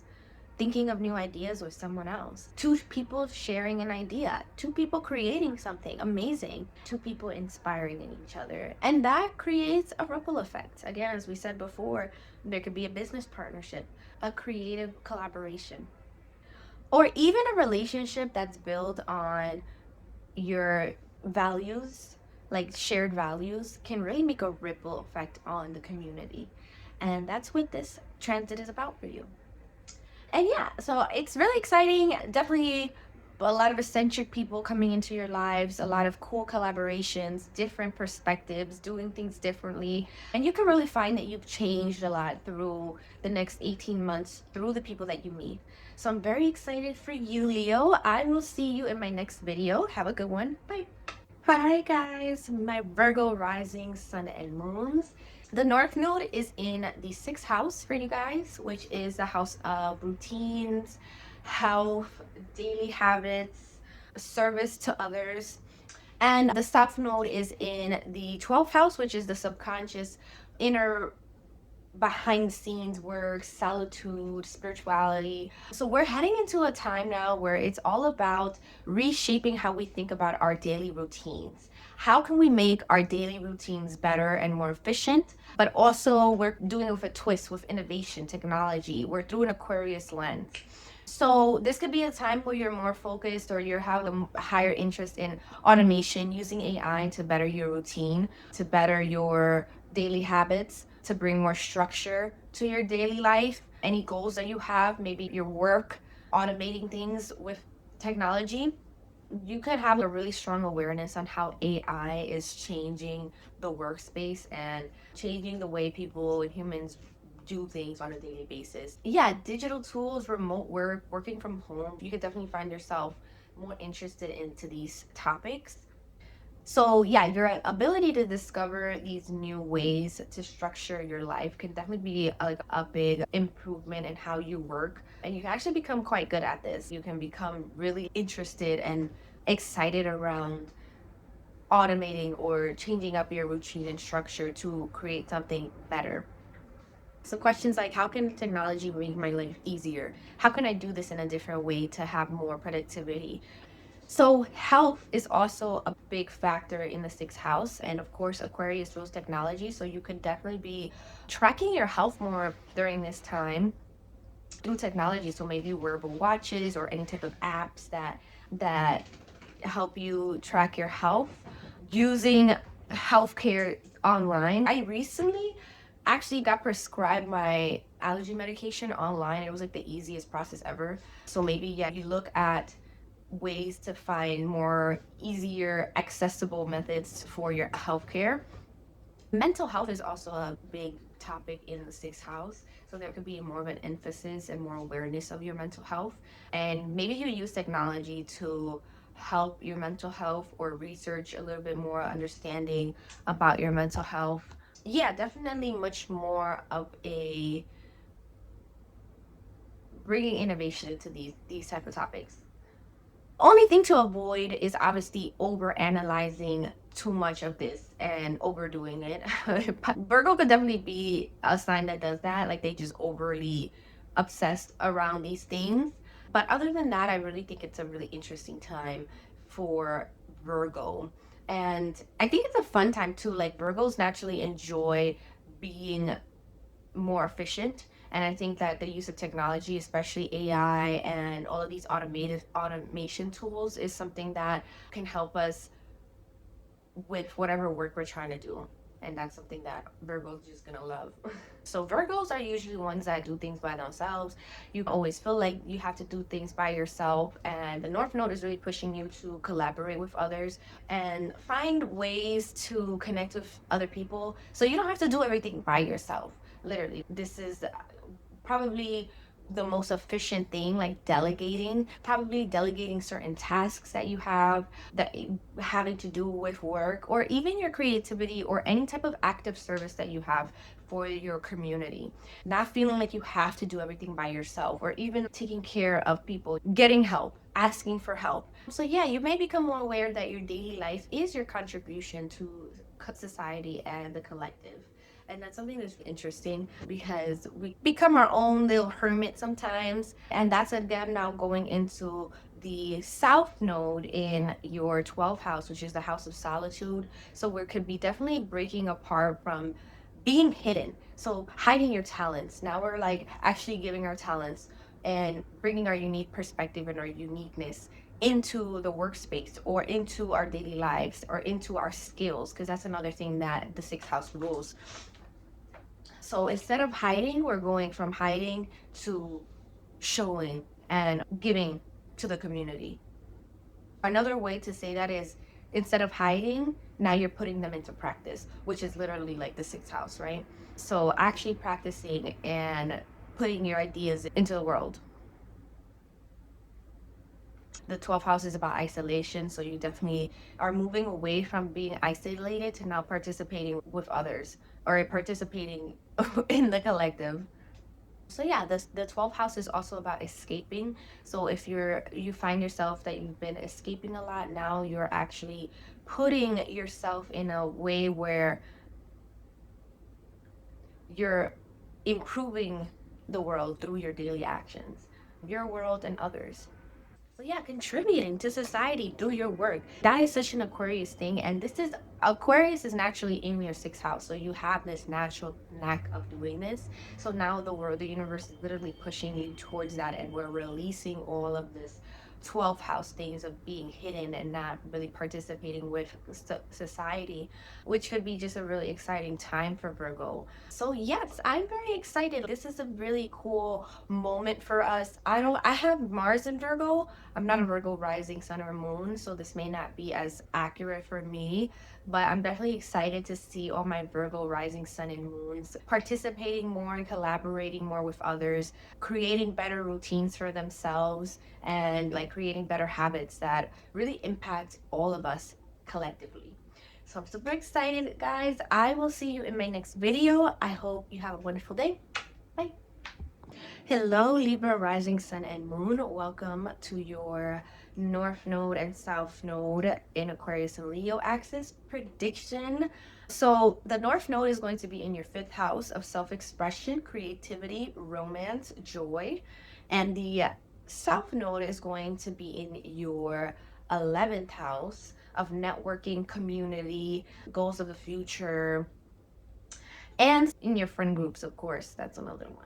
thinking of new ideas with someone else. Two people sharing an idea, two people creating something amazing, two people inspiring in each other. And that creates a ripple effect. Again, as we said before, there could be a business partnership, a creative collaboration, or even a relationship that's built on your values, like shared values, can really make a ripple effect on the community. And that's what this transit is about for you. And yeah, so it's really exciting. Definitely a lot of eccentric people coming into your lives, a lot of cool collaborations, different perspectives, doing things differently. And you can really find that you've changed a lot through the next 18 months through the people that you meet. So I'm very excited for you, Leo. I will see you in my next video. Have a good one. Bye. Hi guys, my Virgo rising sun and moons. The North Node is in the sixth house for you guys, which is the house of routines, health, daily habits, service to others. And the South Node is in the 12th house, which is the subconscious, inner behind the scenes work, solitude, spirituality. So we're heading into a time now where it's all about reshaping how we think about our daily routines. How can we make our daily routines better and more efficient? But also, we're doing it with a twist with innovation, technology. We're through an Aquarius lens. So this could be a time where you're more focused or you have a higher interest in automation, using AI to better your routine, to better your daily habits, to bring more structure to your daily life. Any goals that you have, maybe your work, automating things with technology. You could have a really strong awareness on how AI is changing the workspace and changing the way people and humans do things on a daily basis. Yeah, digital tools, remote work, working from home, you could definitely find yourself more interested into these topics. So yeah, your ability to discover these new ways to structure your life can definitely be like a big improvement in how you work. And you can actually become quite good at this. You can become really interested and excited around automating or changing up your routine and structure to create something better. So questions like, how can technology make my life easier? How can I do this in a different way to have more productivity? So health is also a big factor in the sixth house. And of course, Aquarius rules technology. So you could definitely be tracking your health more during this time through technology. So maybe wearable watches or any type of apps that help you track your health using healthcare online. I recently actually got prescribed my allergy medication online. It was like the easiest process ever. So maybe, yeah, you look at ways to find more easier, accessible methods for your healthcare. Mental health is also a big topic in the sixth house. So there could be more of an emphasis and more awareness of your mental health. And maybe you use technology to help your mental health or research a little bit more understanding about your mental health. Yeah, definitely much more of a bringing innovation into these type of topics. Only thing to avoid is obviously over analyzing too much of this and overdoing it. Virgo could definitely be a sign that does that, like they just overly obsessed around these things. But other than that, I really think it's a really interesting time for Virgo. And I think it's a fun time too. Like Virgos naturally enjoy being more efficient. And I think that the use of technology, especially AI and all of these automated automation tools, is something that can help us with whatever work we're trying to do. And that's something that Virgo's just gonna love. So Virgos are usually ones that do things by themselves. You always feel like you have to do things by yourself, and the North Node is really pushing you to collaborate with others and find ways to connect with other people. So you don't have to do everything by yourself. Literally, this is probably the most efficient thing, like delegating, probably delegating certain tasks that you have that having to do with work or even your creativity or any type of active service that you have for your community. Not feeling like you have to do everything by yourself or even taking care of people, getting help, asking for help. So yeah, you may become more aware that your daily life is your contribution to society and the collective. And that's something that's interesting because we become our own little hermit sometimes. And that's again now going into the South Node in your 12th house, which is the house of solitude. So we could be definitely breaking apart from being hidden. So hiding your talents. Now we're like actually giving our talents and bringing our unique perspective and our uniqueness into the workspace or into our daily lives or into our skills, because that's another thing that the sixth house rules. So instead of hiding, we're going from hiding to showing and giving to the community. Another way to say that is instead of hiding, now you're putting them into practice, which is literally like the sixth house, right? So actually practicing and putting your ideas into the world. The 12th house is about isolation, so you definitely are moving away from being isolated to now participating with others or participating in the collective. So yeah, the 12th house is also about escaping. So if you find yourself that you've been escaping a lot, now you're actually putting yourself in a way where you're improving the world through your daily actions, your world and others. So yeah, contributing to society through your work. That is such an Aquarius thing. And this is Aquarius is naturally in your sixth house. So you have this natural knack of doing this. So now the world, the universe is literally pushing you towards that, and we're releasing all of this 12th house things of being hidden and not really participating with society, which could be just a really exciting time for Virgo. So yes, I'm very excited. This is a really cool moment for us. I have Mars in Virgo. I'm not a Virgo rising, sun, or moon, so this may not be as accurate for me, but I'm definitely excited to see all my Virgo rising, sun, and moons participating more and collaborating more with others, creating better routines for themselves, and like creating better habits that really impact all of us collectively. So I'm super excited, guys. I will see you in my next video. I hope you have a wonderful day. Bye. Hello, Libra rising, sun, and moon. Welcome to your North Node and South Node in Aquarius and Leo axis prediction. So the North Node is going to be in your fifth house of self-expression, creativity, romance, joy. And the South Node is going to be in your 11th house of networking, community, goals of the future, and in your friend groups, of course. That's another one.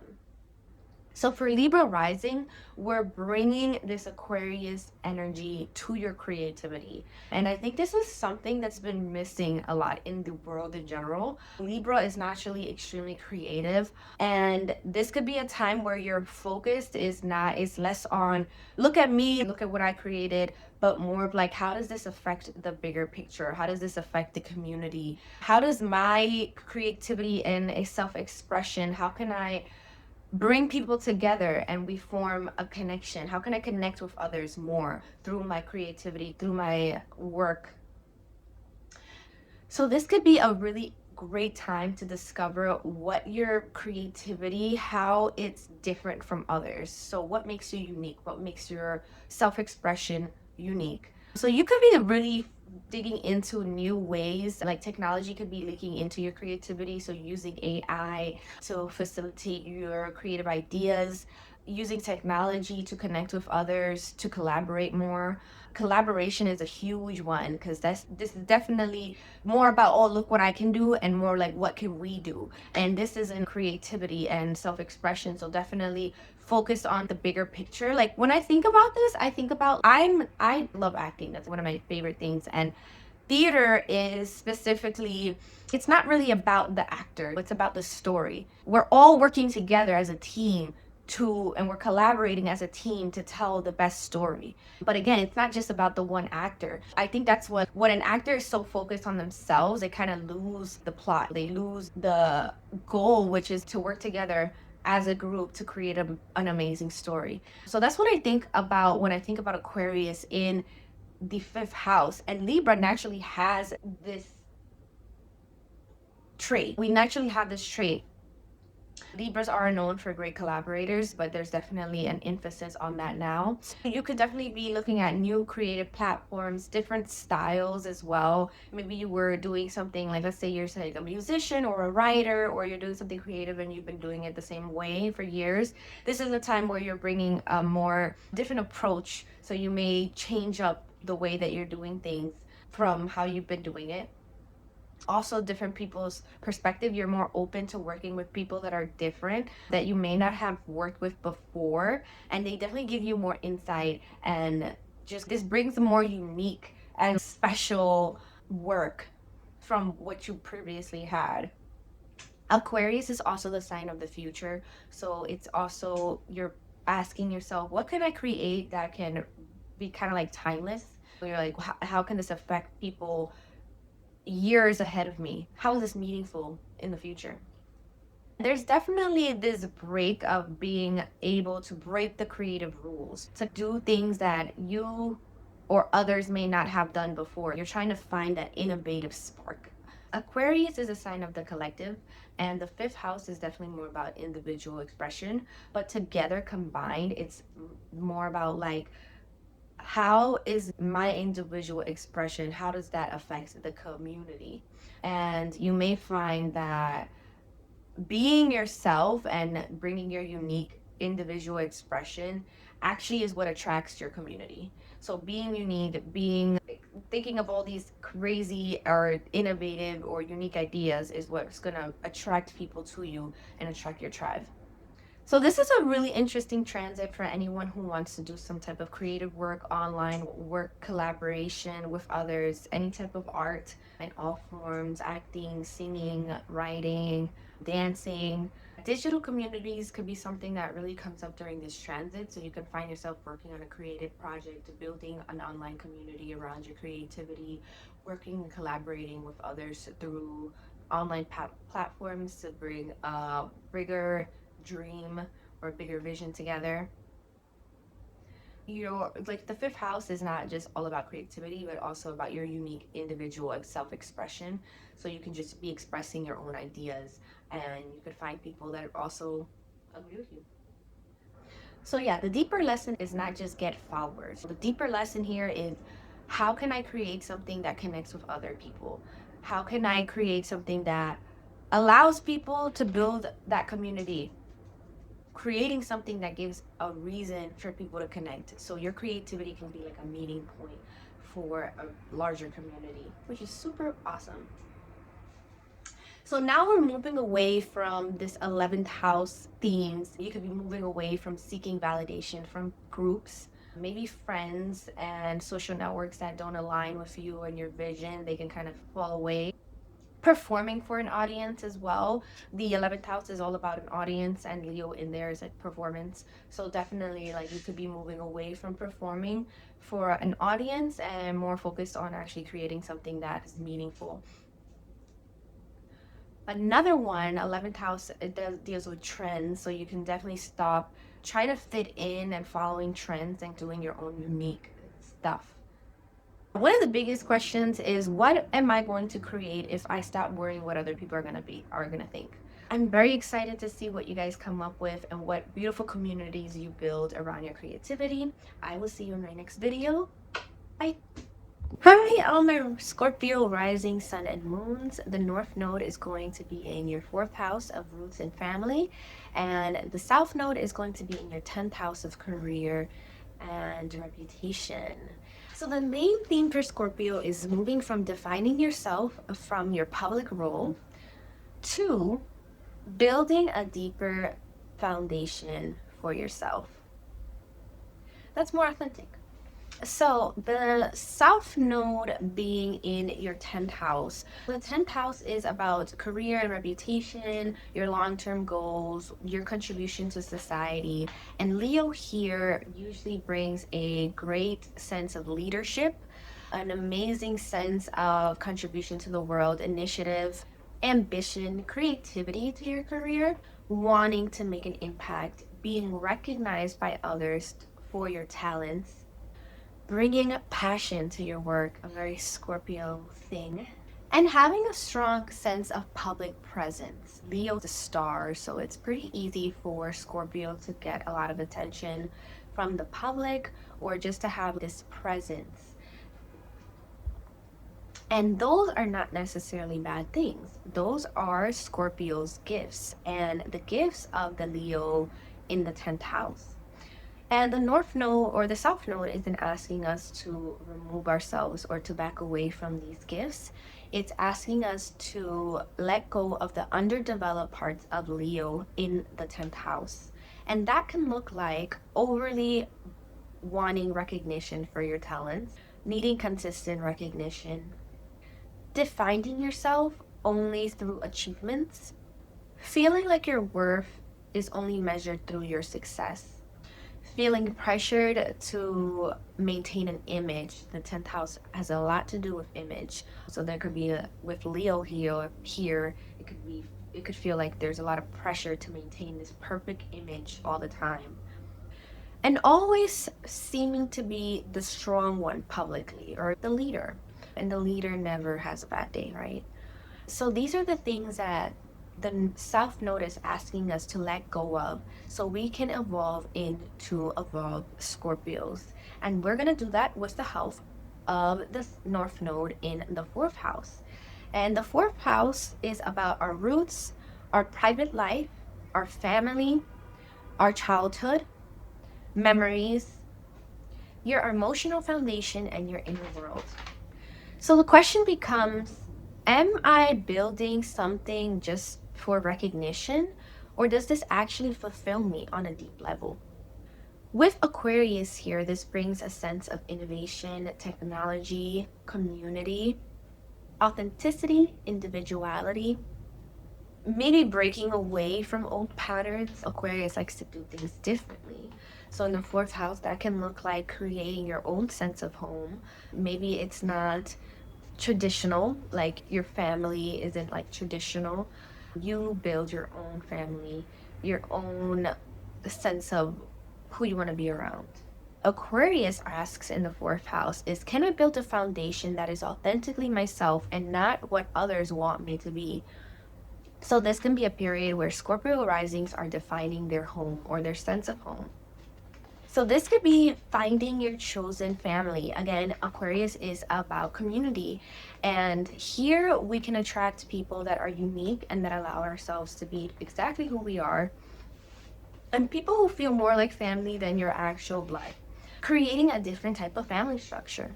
So for Libra rising, we're bringing this Aquarius energy to your creativity. And I think this is something that's been missing a lot in the world in general. Libra is naturally extremely creative, and this could be a time where your focus is less on look at me, look at what I created, but more of like, how does this affect the bigger picture? How does this affect the community? How does my creativity and a self-expression, how can I bring people together and we form a connection? How can I connect with others more through my creativity, through my work? So this could be a really great time to discover what your creativity, how it's different from others. So what makes you unique? What makes your self-expression unique? So you could be really digging into new ways, like technology could be leaking into your creativity. So using AI to facilitate your creative ideas, using technology to connect with others, to collaborate more. Collaboration is a huge one because this is definitely more about, oh, look what I can do, and more like, what can we do? And this is in creativity and self-expression. So definitely focus on the bigger picture. Like when I think about this, I think about I love acting. That's one of my favorite things. And theater is specifically, it's not really about the actor, it's about the story. We're all working together as a team and we're collaborating as a team to tell the best story. But again, it's not just about the one actor. I think that's when an actor is so focused on themselves, they kind of lose the plot. They lose the goal, which is to work together as a group to create an amazing story. So that's what I think about when I think about Aquarius in the fifth house. And Libra naturally has this trait. We naturally have this trait. Libras are known for great collaborators, but there's definitely an emphasis on that now. You could definitely be looking at new creative platforms, different styles as well. Maybe you were doing something like, let's say you're like a musician or a writer, or you're doing something creative and you've been doing it the same way for years. This is a time where you're bringing a more different approach. So you may change up the way that you're doing things from how you've been doing it. Also, different people's perspective. You're more open to working with people that are different, that you may not have worked with before, and they definitely give you more insight, and just this brings more unique and special work from what you previously had. Aquarius is also the sign of the future, so it's also, you're asking yourself, what can I create that can be kind of like timeless? You're like, how can this affect people years ahead of me? How is this meaningful in the future? There's definitely this break of being able to break the creative rules, to do things that you or others may not have done before. You're trying to find that innovative spark. Aquarius is a sign of the collective, and the fifth house is definitely more about individual expression, but together combined, it's more about like, how is my individual expression, how does that affect the community? And you may find that being yourself and bringing your unique individual expression actually is what attracts your community. So being unique, being thinking of all these crazy or innovative or unique ideas is what's going to attract people to you and attract your tribe. So this is a really interesting transit for anyone who wants to do some type of creative work, online work, collaboration with others, any type of art in all forms, acting, singing, writing, dancing. Digital communities could be something that really comes up during this transit. So you can find yourself working on a creative project, building an online community around your creativity, working and collaborating with others through online platforms to bring bigger dream or bigger vision together. Like the fifth house is not just all about creativity, but also about your unique individual self-expression. So you can just be expressing your own ideas, and you could find people that also agree with you. So yeah, the deeper lesson is not just get followers. The deeper lesson here is, how can I create something that connects with other people? How can I create something that allows people to build that community? Creating something that gives a reason for people to connect. So your creativity can be like a meeting point for a larger community, which is super awesome. So now we're moving away from this 11th house themes. You could be moving away from seeking validation from groups, maybe friends and social networks that don't align with you and your vision. They can kind of fall away. Performing for an audience as well. The 11th house is all about an audience, and Leo in there is like performance. So definitely, like, you could be moving away from performing for an audience and more focused on actually creating something that is meaningful. Another one, 11th house, deals with trends. So you can definitely stop trying to fit in and following trends and doing your own unique stuff. One of the biggest questions is, what am I going to create if I stop worrying what other people are gonna think? I'm very excited to see what you guys come up with and what beautiful communities you build around your creativity. I will see you in my next video. Bye. Hi, all my Scorpio rising sun and moons. The North Node is going to be in your 4th house of roots and family, and the South Node is going to be in your 10th house of career and reputation. So the main theme for Scorpio is moving from defining yourself from your public role to building a deeper foundation for yourself that's more authentic. So the South Node being in your 10th house. The 10th house is about career and reputation, your long-term goals, your contribution to society. And Leo here usually brings a great sense of leadership, an amazing sense of contribution to the world, initiative, ambition, creativity to your career, wanting to make an impact, being recognized by others for your talents, bringing passion to your work, a very Scorpio thing, and having a strong sense of public presence. Leo's a star, so it's pretty easy for Scorpio to get a lot of attention from the public or just to have this presence. And those are not necessarily bad things. Those are Scorpio's gifts and the gifts of the Leo in the 10th house. And the North Node or the South Node isn't asking us to remove ourselves or to back away from these gifts. It's asking us to let go of the underdeveloped parts of Leo in the 10th house. And that can look like overly wanting recognition for your talents, needing consistent recognition, defining yourself only through achievements, feeling like your worth is only measured through your success, feeling pressured to maintain an image. The 10th house has a lot to do with image. So there could be with Leo here, it could feel like there's a lot of pressure to maintain this perfect image all the time. And always seeming to be the strong one publicly or the leader. And the leader never has a bad day, right? So these are the things that the South Node is asking us to let go of so we can evolve into evolved Scorpios. And we're going to do that with the help of the North Node in the 4th house. And the 4th house is about our roots, our private life, our family, our childhood, memories, your emotional foundation, and your inner world. So the question becomes, am I building something just for recognition, or does this actually fulfill me on a deep level? With Aquarius here, this brings a sense of innovation, technology, community, authenticity, individuality, maybe breaking away from old patterns. Aquarius likes to do things differently. So in the fourth house, that can look like creating your own sense of home. Maybe it's not traditional, like your family isn't like traditional. You build your own family, your own sense of who you want to be around. Aquarius asks in the fourth house is, can I build a foundation that is authentically myself and not what others want me to be? So this can be a period where Scorpio risings are defining their home or their sense of home. So this could be finding your chosen family. Again, Aquarius is about community. And here we can attract people that are unique and that allow ourselves to be exactly who we are. And people who feel more like family than your actual blood. Creating a different type of family structure.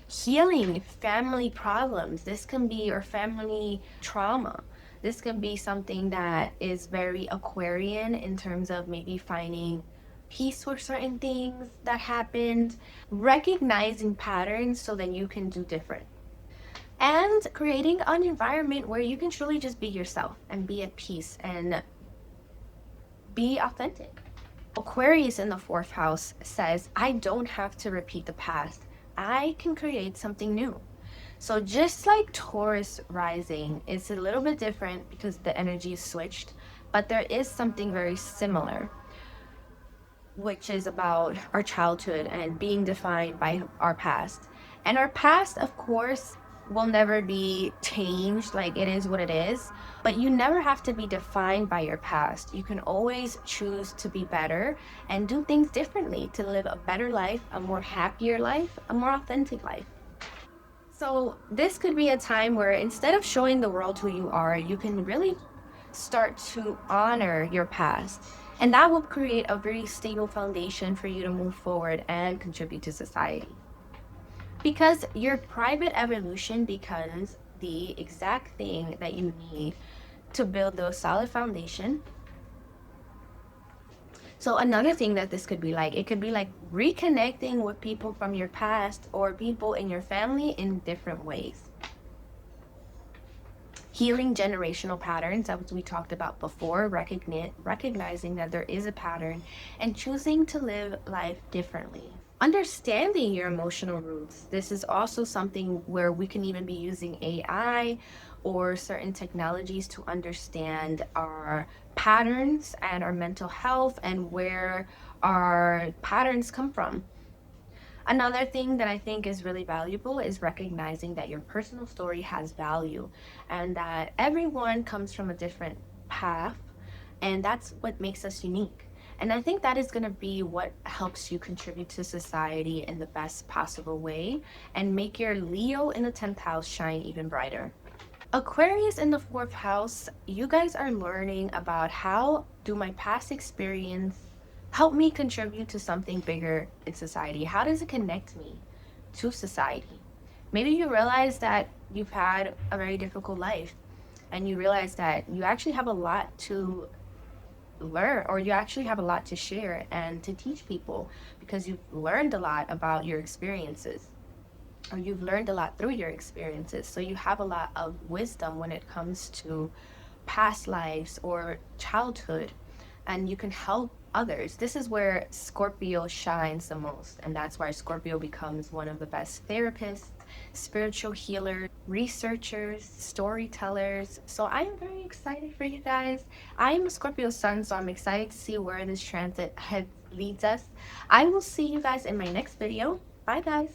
Healing family problems. This can be your family trauma. This can be something that is very Aquarian in terms of maybe finding peace with certain things that happened, recognizing patterns so that you can do different, and creating an environment where you can truly just be yourself and be at peace and be authentic. Aquarius in the fourth house says, I don't have to repeat the past. I can create something new. So just like Taurus rising, it's a little bit different because the energy is switched, but there is something very similar, which is about our childhood and being defined by our past. And our past, of course, will never be changed, like it is what it is, but you never have to be defined by your past. You can always choose to be better and do things differently to live a better life, a more happier life, a more authentic life. So this could be a time where instead of showing the world who you are, you can really start to honor your past. And that will create a very stable foundation for you to move forward and contribute to society. Because your private evolution becomes the exact thing that you need to build those solid foundation. So another thing that this could be like, it could be like reconnecting with people from your past or people in your family in different ways. Healing generational patterns, as we talked about before, recognizing that there is a pattern and choosing to live life differently. Understanding your emotional roots. This is also something where we can even be using AI or certain technologies to understand our patterns and our mental health and where our patterns come from. Another thing that I think is really valuable is recognizing that your personal story has value and that everyone comes from a different path, and that's what makes us unique. And I think that is going to be what helps you contribute to society in the best possible way and make your Leo in the 10th house shine even brighter. Aquarius in the fourth house, you guys are learning about how do my past experience help me contribute to something bigger in society? How does it connect me to society? Maybe you realize that you've had a very difficult life and you realize that you actually have a lot to learn, or you actually have a lot to share and to teach people because you've learned a lot about your experiences, or you've learned a lot through your experiences. So you have a lot of wisdom when it comes to past lives or childhood, and you can help others. This is where Scorpio shines the most, and that's why Scorpio becomes one of the best therapists, spiritual healers, researchers, storytellers. So I'm very excited for you guys. I'm a Scorpio sun, so I'm excited to see where this transit leads us. I will see you guys in my next video. Bye guys.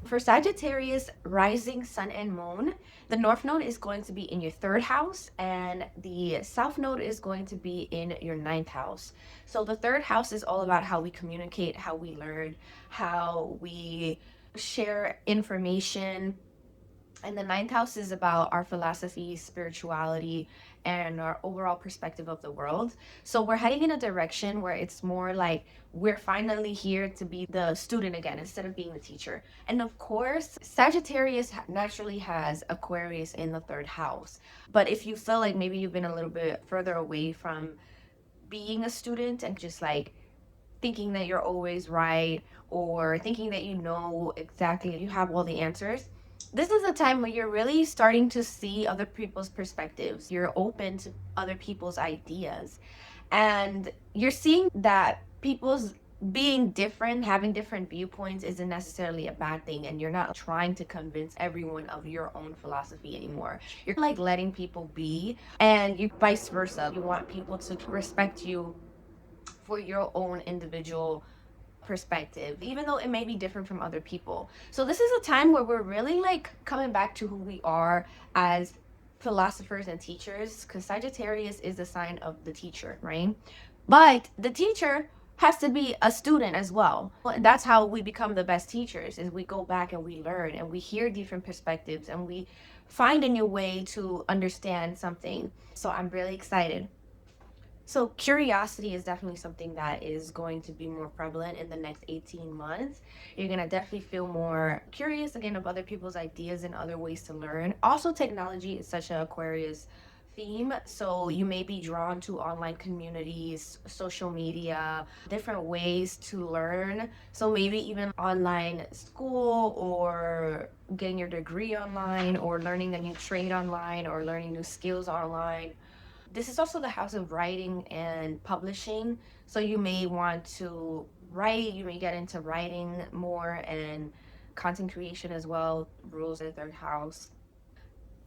For Sagittarius, rising sun and moon, the North Node is going to be in your third house and the South Node is going to be in your ninth house. So the third house is all about how we communicate, how we learn, how we share information, And the ninth house is about our philosophy, spirituality, and our overall perspective of the world. So we're heading in a direction where it's more like we're finally here to be the student again instead of being the teacher. And of course, Sagittarius naturally has Aquarius in the third house. But if you feel like maybe you've been a little bit further away from being a student and just like thinking that you're always right or thinking that you know exactly you have all the answers, this is a time where you're really starting to see other people's perspectives. You're open to other people's ideas, and you're seeing that people's being different, having different viewpoints isn't necessarily a bad thing, and you're not trying to convince everyone of your own philosophy anymore. You're like letting people be, and you vice versa. You want people to respect you for your own individual perspective, even though it may be different from other people. So this is a time where we're really like coming back to who we are as philosophers and teachers, because Sagittarius is the sign of the teacher, right? But the teacher has to be a student as well. And that's how we become the best teachers, is we go back and we learn and we hear different perspectives and we find a new way to understand something. So I'm really excited. So curiosity is definitely something that is going to be more prevalent in the next 18 months. You're going to definitely feel more curious again of other people's ideas and other ways to learn. Also, technology is such an Aquarius theme. So you may be drawn to online communities, social media, different ways to learn. So maybe even online school or getting your degree online or learning a new trade online or learning new skills online. This is also the house of writing and publishing. So you may want to write, you may get into writing more and content creation as well, rules in the third house.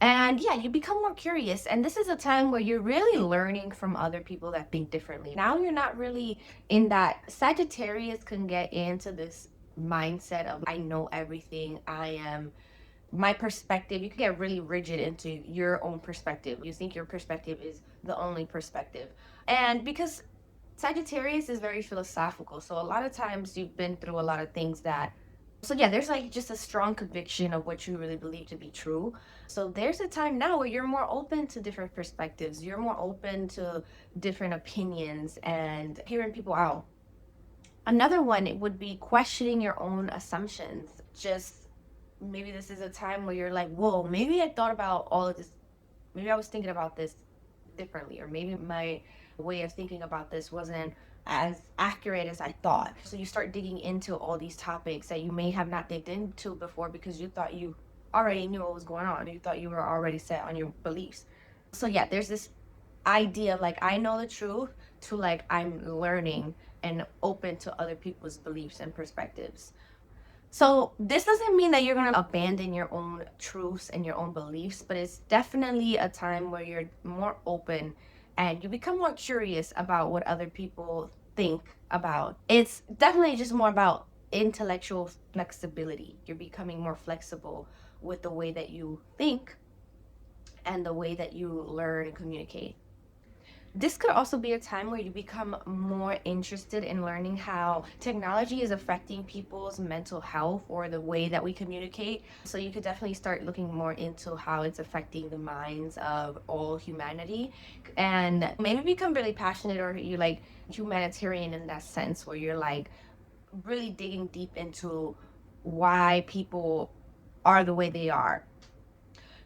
And yeah, you become more curious. And this is a time where you're really learning from other people that think differently. Now you're not really in that. Sagittarius can get into this mindset of, I know everything, I am my perspective. You can get really rigid into your own perspective. You think your perspective is the only perspective. And because Sagittarius is very philosophical, so a lot of times you've been through a lot of things that, so yeah, there's like just a strong conviction of what you really believe to be true. So there's a time now where you're more open to different perspectives. You're more open to different opinions and hearing people out. Another one, it would be questioning your own assumptions. Just maybe this is a time where you're like, whoa, maybe I thought about all of this. Maybe I was thinking about this differently, or maybe my way of thinking about this wasn't as accurate as I thought. So you start digging into all these topics that you may have not digged into before because you thought you already knew what was going on. You thought you were already set on your beliefs. So yeah, there's this idea of like, I know the truth, to like, I'm learning and open to other people's beliefs and perspectives. So this doesn't mean that you're going to abandon your own truths and your own beliefs, but it's definitely a time where you're more open and you become more curious about what other people think about. It's definitely just more about intellectual flexibility. You're becoming more flexible with the way that you think and the way that you learn and communicate. This could also be a time where you become more interested in learning how technology is affecting people's mental health or the way that we communicate. So you could definitely start looking more into how it's affecting the minds of all humanity and maybe become really passionate, or you like humanitarian in that sense where you're like really digging deep into why people are the way they are.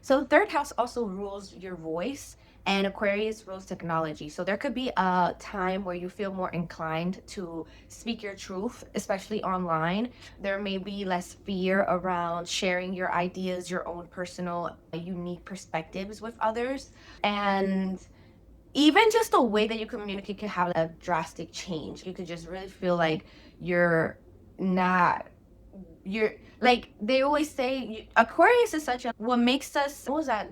So third house also rules your voice, and Aquarius rules technology. So there could be a time where you feel more inclined to speak your truth, especially online. There may be less fear around sharing your ideas, your own personal unique perspectives with others. And even just the way that you communicate can have a drastic change. You could just really feel like you're not, you're like, they always say Aquarius is such a, what makes us, what was that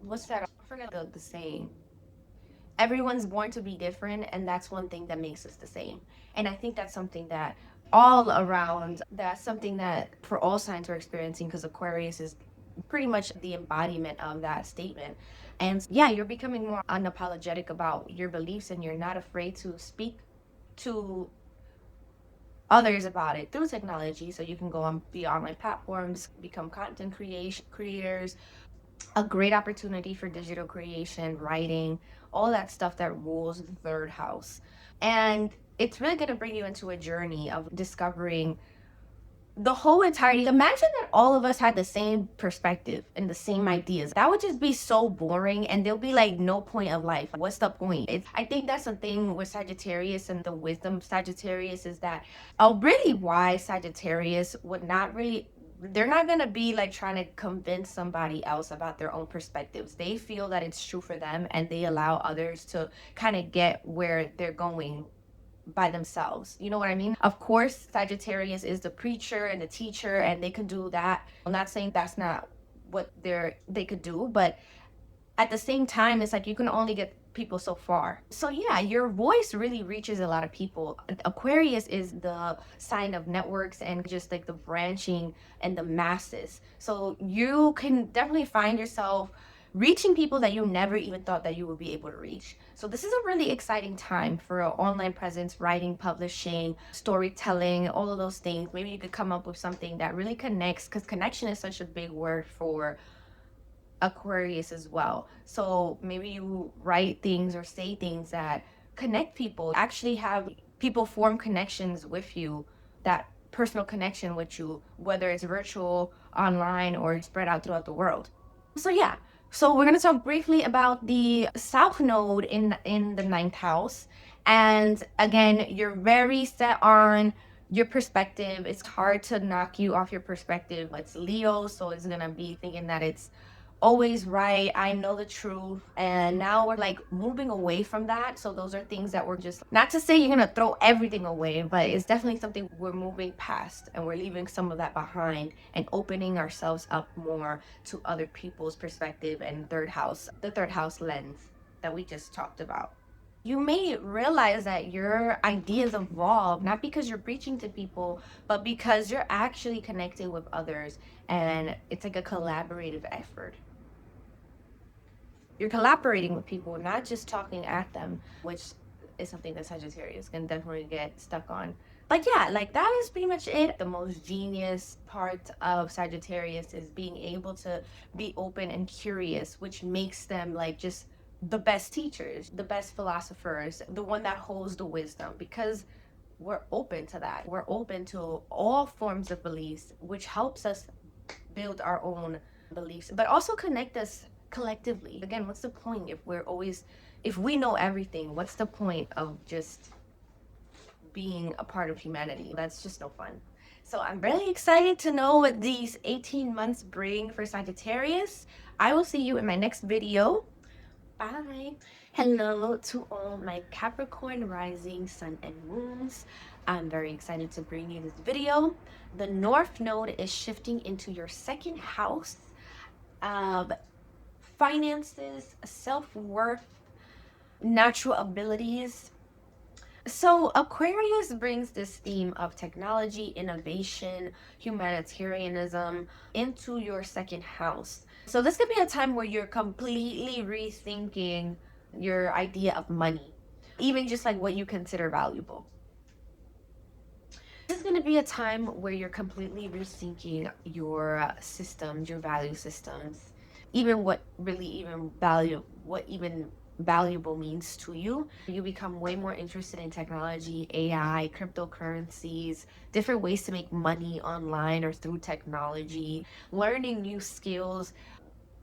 what's that, I forget the saying. Everyone's born to be different, and that's one thing that makes us the same. And I think that's something that all around, that's something that for all signs are experiencing, because Aquarius is pretty much the embodiment of that statement. And yeah, you're becoming more unapologetic about your beliefs, and you're not afraid to speak to others about it through technology. So you can go on be online platforms, become content creators, a great opportunity for digital creation, writing, all that stuff that rules the third house. And it's really going to bring you into a journey of discovering the whole entirety. Imagine that all of us had the same perspective and the same ideas. That would just be so boring, and there'll be like no point of life. What's the point? I think that's the thing with Sagittarius and the wisdom of Sagittarius is that a really wise Sagittarius would not really. They're not gonna be like trying to convince somebody else about their own perspectives. They feel that it's true for them, and they allow others to kind of get where they're going by themselves. You know what I mean? Of course, Sagittarius is the preacher and the teacher, and they can do that. I'm not saying that's not what they could do, but at the same time, it's like you can only get people so far. So yeah, your voice really reaches a lot of people. Aquarius is the sign of networks and just like the branching and the masses. So you can definitely find yourself reaching people that you never even thought that you would be able to reach. So this is a really exciting time for an online presence, writing, publishing, storytelling, all of those things. Maybe you could come up with something that really connects, because connection is such a big word for Aquarius as well. So maybe you write things or say things that connect people, actually have people form connections with you, that personal connection with you, whether it's virtual, online, or spread out throughout the world. So yeah, so we're going to talk briefly about the South Node in the ninth house. And again, you're very set on your perspective. It's hard to knock you off your perspective. It's Leo, so it's going to be thinking that it's always right. I know the truth. And now we're like moving away from that. So those are things that we're just, not to say you're going to throw everything away, but it's definitely something we're moving past, and we're leaving some of that behind and opening ourselves up more to other people's perspective and the third house lens that we just talked about. You may realize that your ideas evolve not because you're preaching to people, but because you're actually connecting with others, and it's like a collaborative effort. You're collaborating with people, not just talking at them, which is something that Sagittarius can definitely get stuck on. But yeah, like that is pretty much it. The most genius part of Sagittarius is being able to be open and curious, which makes them like just the best teachers, the best philosophers, the one that holds the wisdom, because we're open to that. We're open to all forms of beliefs, which helps us build our own beliefs, but also connect us collectively. Again, what's the point if we know everything? What's the point of just being a part of humanity? That's just no fun. So I'm really excited to know what these 18 months bring for Sagittarius. I will see you in my next video. Bye. Hello to all my Capricorn rising sun and moons. I'm very excited to bring you this video. The North Node is shifting into your second house of finances, self-worth, natural abilities. So Aquarius brings this theme of technology, innovation, humanitarianism into your second house. So this could be a time where you're completely rethinking your idea of money, even just like what you consider valuable. This is going to be a time where you're completely rethinking your systems, your value systems, even what even valuable means to you. You become way more interested in technology, AI, cryptocurrencies, different ways to make money online or through technology, learning new skills,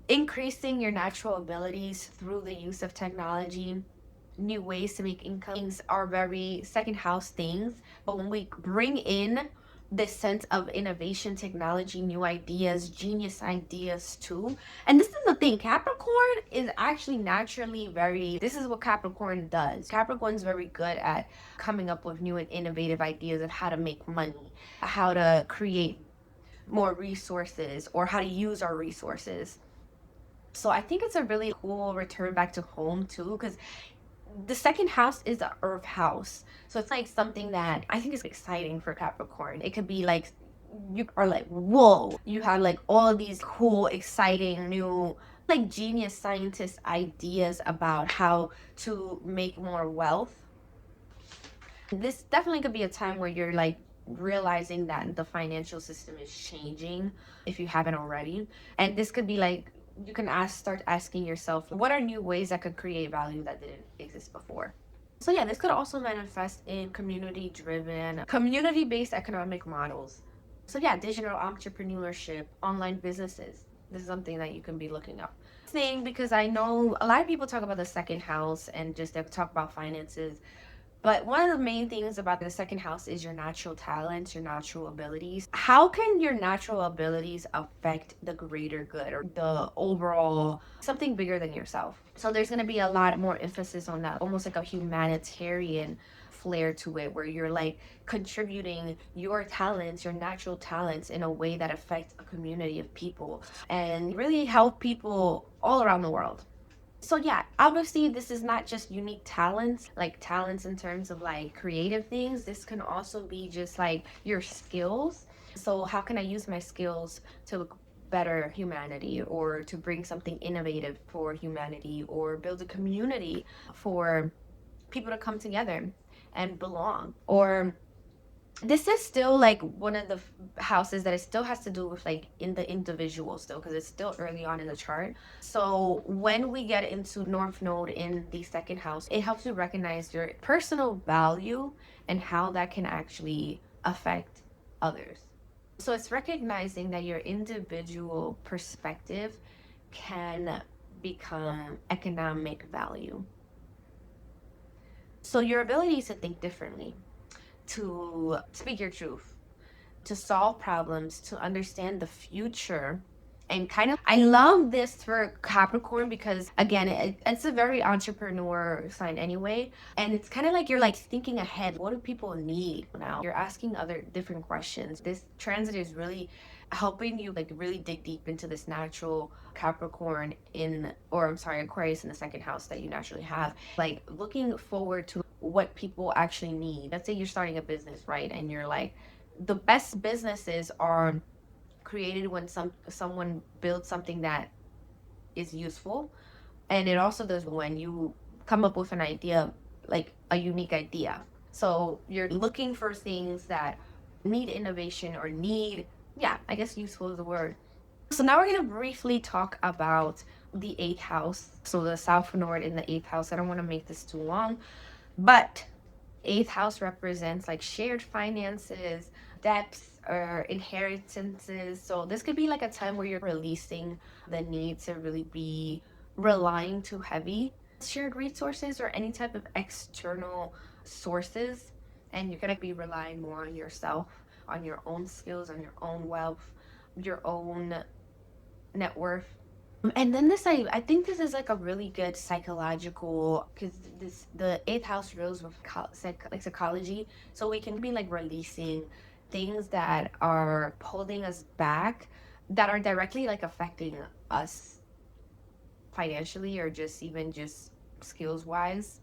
increasing your natural abilities through the use of technology, new ways to make income. Things are very second house things, but when we bring in this sense of innovation, technology, new ideas, genius ideas too. And this is the thing, Capricorn is actually naturally this is what Capricorn does. Capricorn's very good at coming up with new and innovative ideas of how to make money, how to create more resources, or how to use our resources. So I think it's a really cool return back to home too, because the second house is the earth house. So it's like something that I think is exciting for Capricorn. It could be like you are like, whoa, you have like all of these cool, exciting new like genius scientist ideas about how to make more wealth. This definitely could be a time where you're like realizing that the financial system is changing if you haven't already. And this could be like, you can start asking yourself, what are new ways that could create value that didn't exist before? So yeah, this could also manifest in community-based economic models. So yeah, digital entrepreneurship, online businesses. This is something that you can be looking up. Thing, because I know a lot of people talk about the second house and just they talk about finances, but one of the main things about the second house is your natural talents, your natural abilities. How can your natural abilities affect the greater good or the overall something bigger than yourself? So there's going to be a lot more emphasis on that, almost like a humanitarian flair to it, where you're like contributing your talents, your natural talents, in a way that affects a community of people and really help people all around the world. So yeah, obviously this is not just unique talents, like talents in terms of like creative things. This can also be just like your skills. So how can I use my skills to better humanity, or to bring something innovative for humanity, or build a community for people to come together and belong? Or this is still like one of the houses that it still has to do with like in the individual still, because it's still early on in the chart. So when we get into North Node in the second house, it helps you recognize your personal value and how that can actually affect others. So it's recognizing that your individual perspective can become economic value. So your ability to think differently, to speak your truth, to solve problems, to understand the future. And kind of, I love this for Capricorn because, again, it's a very entrepreneur sign anyway. And it's kind of like you're like thinking ahead. What do people need now? You're asking other different questions. This transit is really helping you like really dig deep into this natural Capricorn or I'm sorry, Aquarius in the second house that you naturally have. Like looking forward to what people actually need. Let's say you're starting a business, right? And you're like, the best businesses are created when someone builds something that is useful, and it also does when you come up with an idea, like a unique idea. So you're looking for things that need innovation or need, yeah, I guess useful is the word. So now we're going to briefly talk about the eighth house, so the South Node in the eighth house. I don't want to make this too long, but eighth house represents like shared finances, debts, or inheritances. So this could be like a time where you're releasing the need to really be relying too heavy shared resources or any type of external sources, and you're going to be relying more on yourself, on your own skills, on your own wealth, your own net worth. And then I think this is like a really good psychological, because the eighth house rules with like psychology, so we can be like releasing things that are holding us back, that are directly like affecting us financially, or just even just skills wise,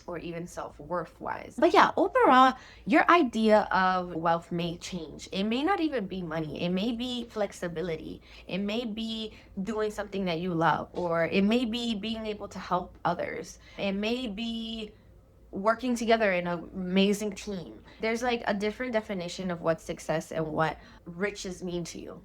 or even self-worth wise. But yeah, overall, your idea of wealth may change. It may not even be money. It may be flexibility. It may be doing something that you love, or it may be being able to help others. It may be working together in an amazing team. There's like a different definition of what success and what riches mean to you.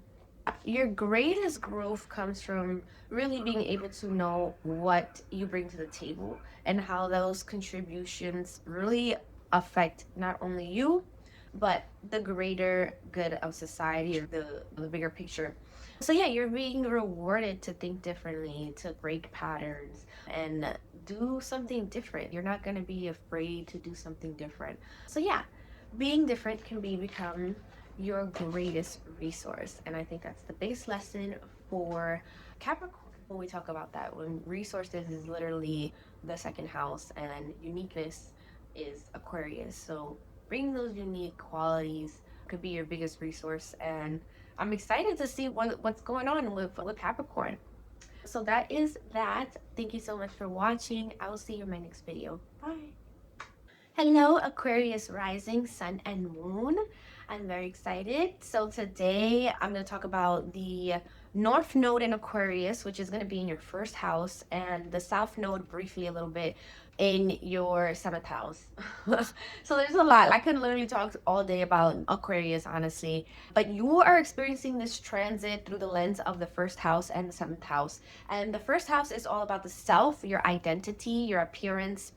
Your greatest growth comes from really being able to know what you bring to the table and how those contributions really affect not only you, but the greater good of society, or the bigger picture. So yeah, you're being rewarded to think differently, to break patterns and do something different. You're not going to be afraid to do something different. So yeah, being different can become your greatest resource. And I think that's the biggest lesson for Capricorn when we talk about that. When resources is literally the second house and uniqueness is Aquarius. So bring those unique qualities could be your biggest resource. And I'm excited to see what's going on with Capricorn. So that is that. Thank you so much for watching. I will see you in my next video. Bye. Hello, Aquarius rising, sun, and moon. I'm very excited. So today I'm going to talk about the North Node in Aquarius, which is going to be in your first house, and the South Node briefly a little bit, in your seventh house. So there's a lot. I can literally talk all day about Aquarius, honestly. But you are experiencing this transit through the lens of the first house and the seventh house. And the first house is all about the self, your identity, your appearance,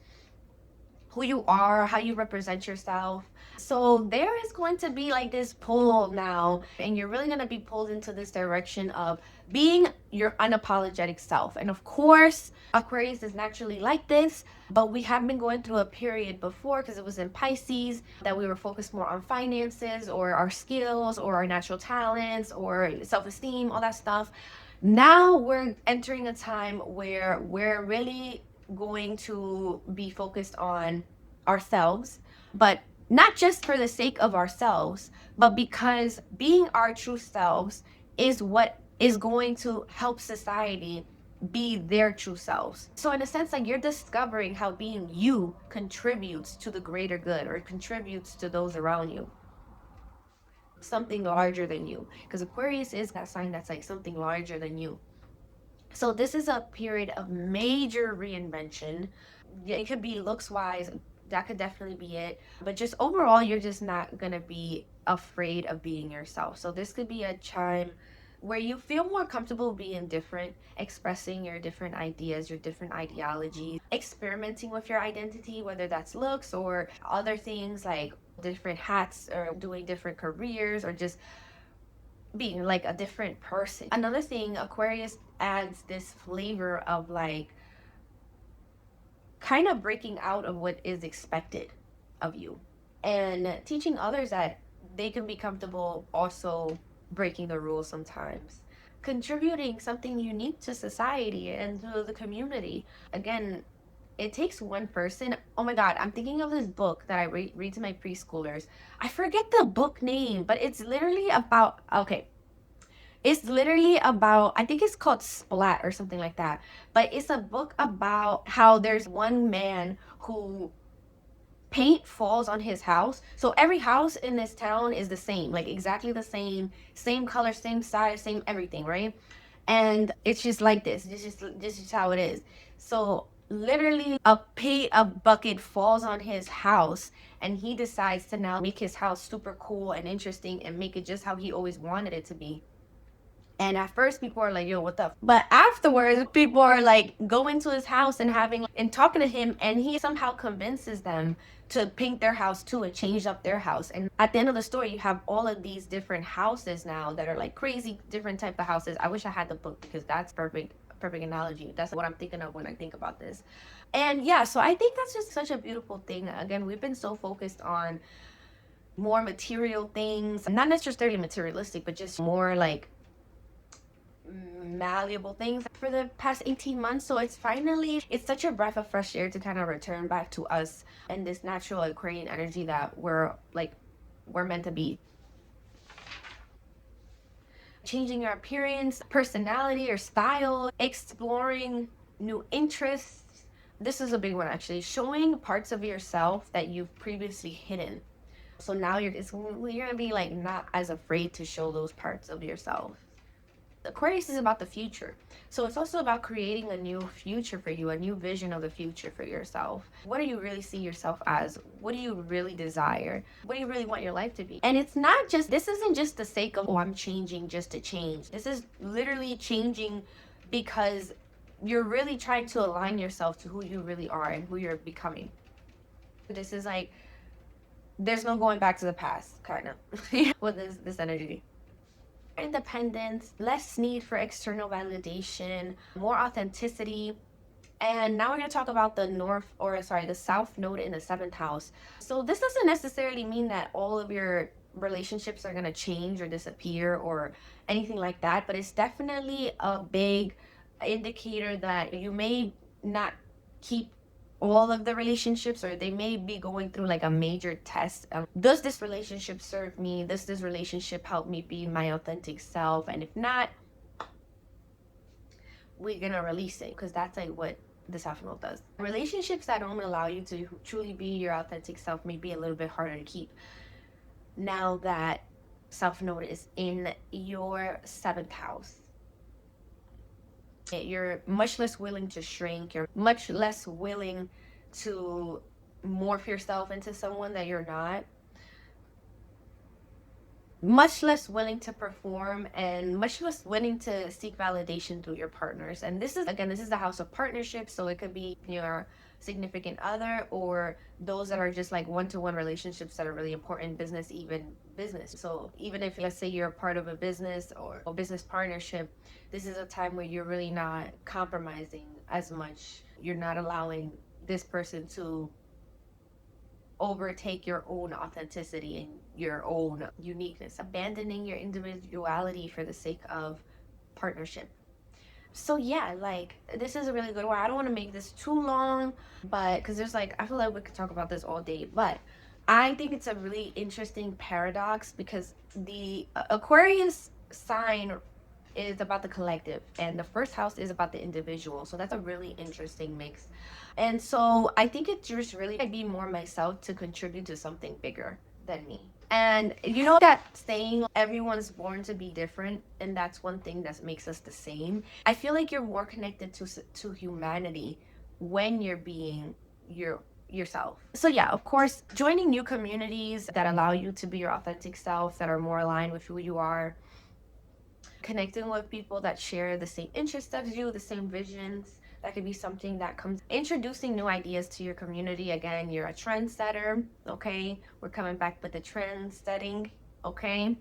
who you are, how you represent yourself. So there is going to be like this pull now, and you're really going to be pulled into this direction of being your unapologetic self. And of course, Aquarius is naturally like this, but we have been going through a period before because it was in Pisces that we were focused more on finances or our skills or our natural talents or self-esteem, all that stuff. Now we're entering a time where we're really going to be focused on ourselves, but not just for the sake of ourselves, but because being our true selves is what is going to help society be their true selves. So in a sense, like you're discovering how being you contributes to the greater good or contributes to those around you, something larger than you, because Aquarius is that sign that's like something larger than you. So this is a period of major reinvention. Yeah, it could be looks wise, that could definitely be it. But just overall, you're just not gonna be afraid of being yourself. So this could be a time where you feel more comfortable being different, expressing your different ideas, your different ideologies, experimenting with your identity, whether that's looks or other things like different hats or doing different careers or just being like a different person. Another thing, Aquarius adds this flavor of like kind of breaking out of what is expected of you and teaching others that they can be comfortable also breaking the rules sometimes. Contributing something unique to society and to the community. Again, it takes one person. Oh my God, I'm thinking of this book that I read to my preschoolers. I forget the book name, but it's literally about, okay, it's literally about, I think it's called Splat or something like that. But it's a book about how there's one man who paint falls on his house. So every house in this town is the same, like exactly the same, same color, same size, same everything, right? And it's just like this. This is how it is. So literally a bucket falls on his house and he decides to now make his house super cool and interesting and make it just how he always wanted it to be. And at first, people are like, yo, what the? But afterwards, people are like going to his house and having and talking to him, and he somehow convinces them to paint their house too and change up their house. And at the end of the story, you have all of these different houses now that are like crazy, different type of houses. I wish I had the book because that's perfect, perfect analogy. That's what I'm thinking of when I think about this. And yeah, so I think that's just such a beautiful thing. Again, we've been so focused on more material things, not necessarily materialistic, but just more like malleable things for the past 18 months. So it's such a breath of fresh air to kind of return back to us and this natural Aquarian energy that we're meant to be. Changing your appearance, personality or style, exploring new interests. This is a big one actually. Showing parts of yourself that you've previously hidden. So now you're gonna be like not as afraid to show those parts of yourself. Aquarius is about the future. So it's also about creating a new future for you, a new vision of the future for yourself. What do you really see yourself as? What do you really desire? What do you really want your life to be? And it's not just, this isn't just the sake of, oh, I'm changing just to change. This is literally changing because you're really trying to align yourself to who you really are and who you're becoming. This is like, there's no going back to the past, kind of, with this energy. Independence, less need for external validation, more authenticity. And now we're going to talk about the South Node in the seventh house. So this doesn't necessarily mean that all of your relationships are going to change or disappear or anything like that, but it's definitely a big indicator that you may not keep all of the relationships, or they may be going through like a major test of, does this relationship serve me? Does this relationship help me be my authentic self? And if not, we're gonna release it, because that's like what the South Node does. Relationships that don't allow you to truly be your authentic self may be a little bit harder to keep now that South Node is in your seventh house. You're much less willing to shrink. You're much less willing to morph yourself into someone that you're not, much less willing to perform and much less willing to seek validation through your partners. And this is, again, this is the house of partnerships, so it could be your significant other or those that are just like one-to-one relationships that are really important, business, even business. So even if, let's say, you're a part of a business or a business partnership, this is a time where you're really not compromising as much. You're not allowing this person to overtake your own authenticity and your own uniqueness, abandoning your individuality for the sake of partnership. So yeah, like this is a really good one. I don't want to make this too long, but because there's like, I feel like we could talk about this all day, but I think it's a really interesting paradox because the Aquarius sign is about the collective and the first house is about the individual, so that's a really interesting mix. And so I think it just really, I'd be more myself to contribute to something bigger than me. And you know that saying, everyone's born to be different, and that's one thing that makes us the same. I feel like you're more connected to humanity when you're being yourself. So yeah, of course, joining new communities that allow you to be your authentic self, that are more aligned with who you are, connecting with people that share the same interests as you, the same visions. That could be something that comes, introducing new ideas to your community. Again, you're a trendsetter, okay? We're coming back with the trend setting, okay?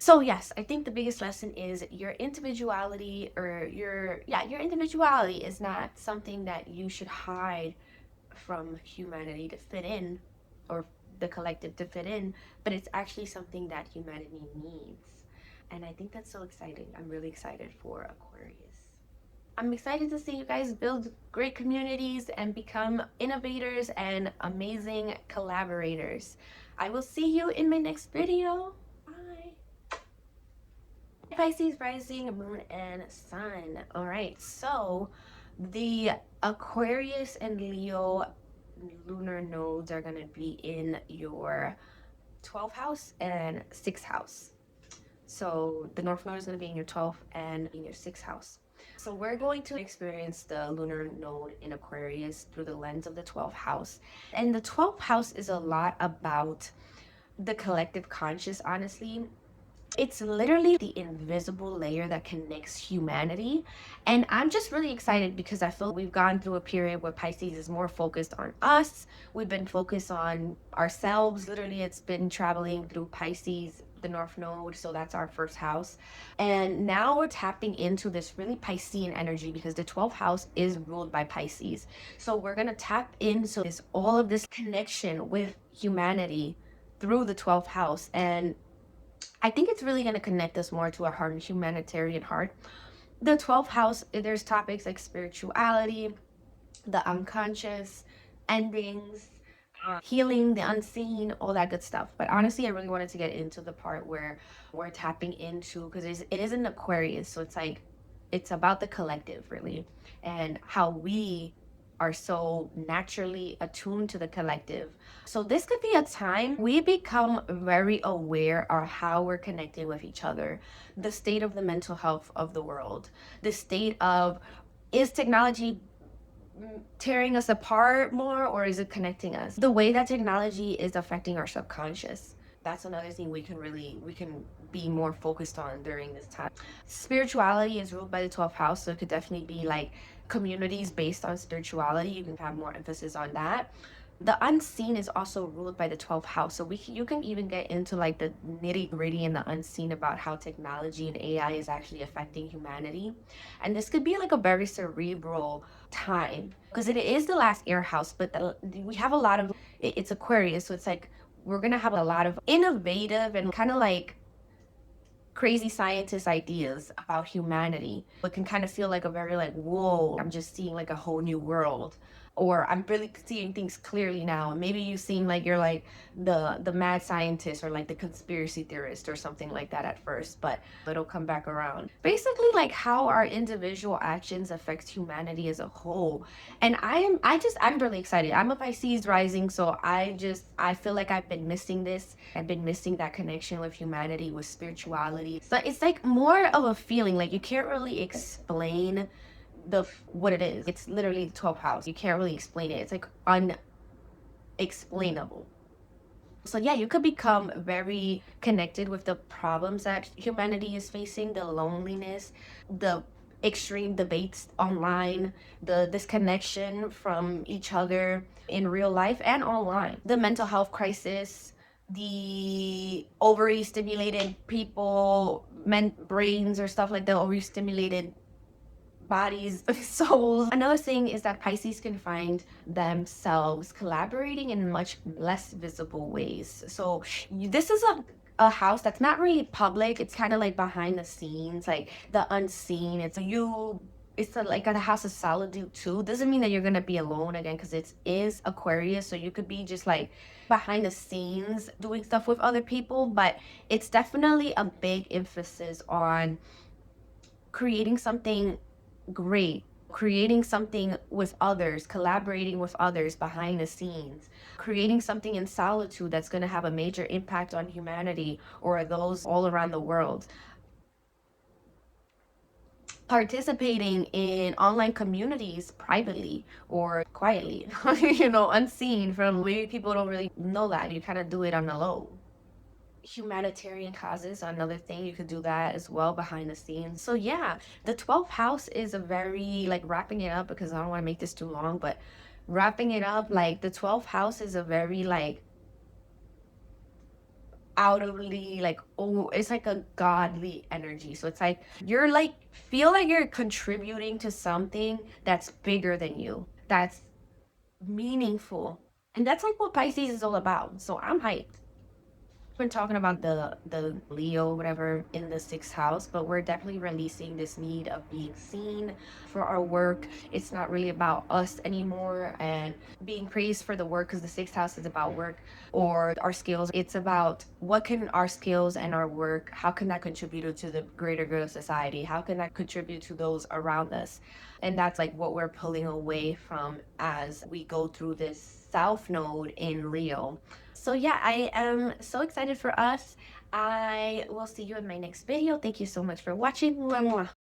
So yes, I think the biggest lesson is your individuality, or your individuality is not something that you should hide from humanity to fit in, or the collective to fit in, but it's actually something that humanity needs. And I think that's so exciting. I'm really excited for Aquarius. I'm excited to see you guys build great communities and become innovators and amazing collaborators. I will see you in my next video. Bye. Pisces rising, moon, and sun. All right, so the Aquarius and Leo lunar nodes are going to be in your 12th house and 6th house. So the North Node is going to be in your 12th and in your 6th house. So we're going to experience the lunar node in Aquarius through the lens of the 12th house. And the 12th house is a lot about the collective conscious, honestly. It's literally the invisible layer that connects humanity. And I'm just really excited because I feel we've gone through a period where Pisces is more focused on us. We've been focused on ourselves. Literally, it's been traveling through Pisces, the North Node. So that's our first house. And now we're tapping into this really Piscean energy because the 12th house is ruled by Pisces. So we're going to tap into all of this connection with humanity through the 12th house. And I think it's really going to connect us more to our heart, humanitarian heart. The 12th house, there's topics like spirituality, the unconscious, endings, healing, the unseen, all that good stuff. But honestly, I really wanted to get into the part where we're tapping into, because it is an Aquarius, so it's like, it's about the collective, really, and how we are so naturally attuned to the collective. So this could be a time we become very aware of how we're connecting with each other, the state of the mental health of the world, the state of, is technology tearing us apart more, or is it connecting us? The way that technology is affecting our subconscious, that's another thing we can be more focused on during this time. Spirituality is ruled by the 12th house, so it could definitely be like communities based on spirituality. You can have more emphasis on that. The unseen is also ruled by the 12th house, so you can even get into like the nitty gritty and the unseen about how technology and AI is actually affecting humanity. And this could be like a very cerebral time because it is the last air house, but we have a lot of, it's Aquarius, so it's like we're gonna have a lot of innovative and kind of like crazy scientist ideas about humanity. It can kind of feel like a very like, whoa, I'm just seeing like a whole new world, or I'm really seeing things clearly now. Maybe you seem like you're like the mad scientist or like the conspiracy theorist or something like that at first, but it'll come back around. Basically, like how our individual actions affect humanity as a whole. And I'm really excited. I'm a Pisces rising, so I feel like I've been missing this. I've been missing that connection with humanity, with spirituality. But it's like more of a feeling, like you can't really explain the what it is. It's literally the 12th house. You can't really explain it. It's like unexplainable. So yeah, you could become very connected with the problems that humanity is facing, the loneliness, the extreme debates online, the disconnection from each other in real life and online, the mental health crisis, the overly stimulated people, brains or stuff like the overly stimulated bodies, souls. Another thing is that Pisces can find themselves collaborating in much less visible ways. So this is a house that's not really public. It's kind of like behind the scenes, like the unseen. It's like a house of solitude too. Doesn't mean that you're gonna be alone again, because it is Aquarius, so you could be just like behind the scenes doing stuff with other people, but it's definitely a big emphasis on creating something great, creating something with others, collaborating with others behind the scenes, creating something in solitude that's going to have a major impact on humanity or those all around the world. Participating in online communities privately or quietly, unseen from maybe people don't really know that. You kind of do it on the low. Humanitarian causes, another thing, you could do that as well behind the scenes. So yeah, the 12th house is a very, like, wrapping it up because I don't want to make this too long, but wrapping it up, like the 12th house is a very like outwardly, like, oh, it's like a godly energy. So it's like you're like feel like you're contributing to something that's bigger than you, that's meaningful, and that's like what Pisces is all about. So I'm hyped. Been talking about the Leo whatever in the 6th house, but we're definitely releasing this need of being seen for our work. It's not really about us anymore and being praised for the work, because the 6th house is about work or our skills. It's about what can our skills and our work, how can that contribute to the greater good of society, how can that contribute to those around us. And that's like what we're pulling away from as we go through this South Node in Leo. So yeah, I am so excited for us. I will see you in my next video. Thank you so much for watching. Mwah, mwah.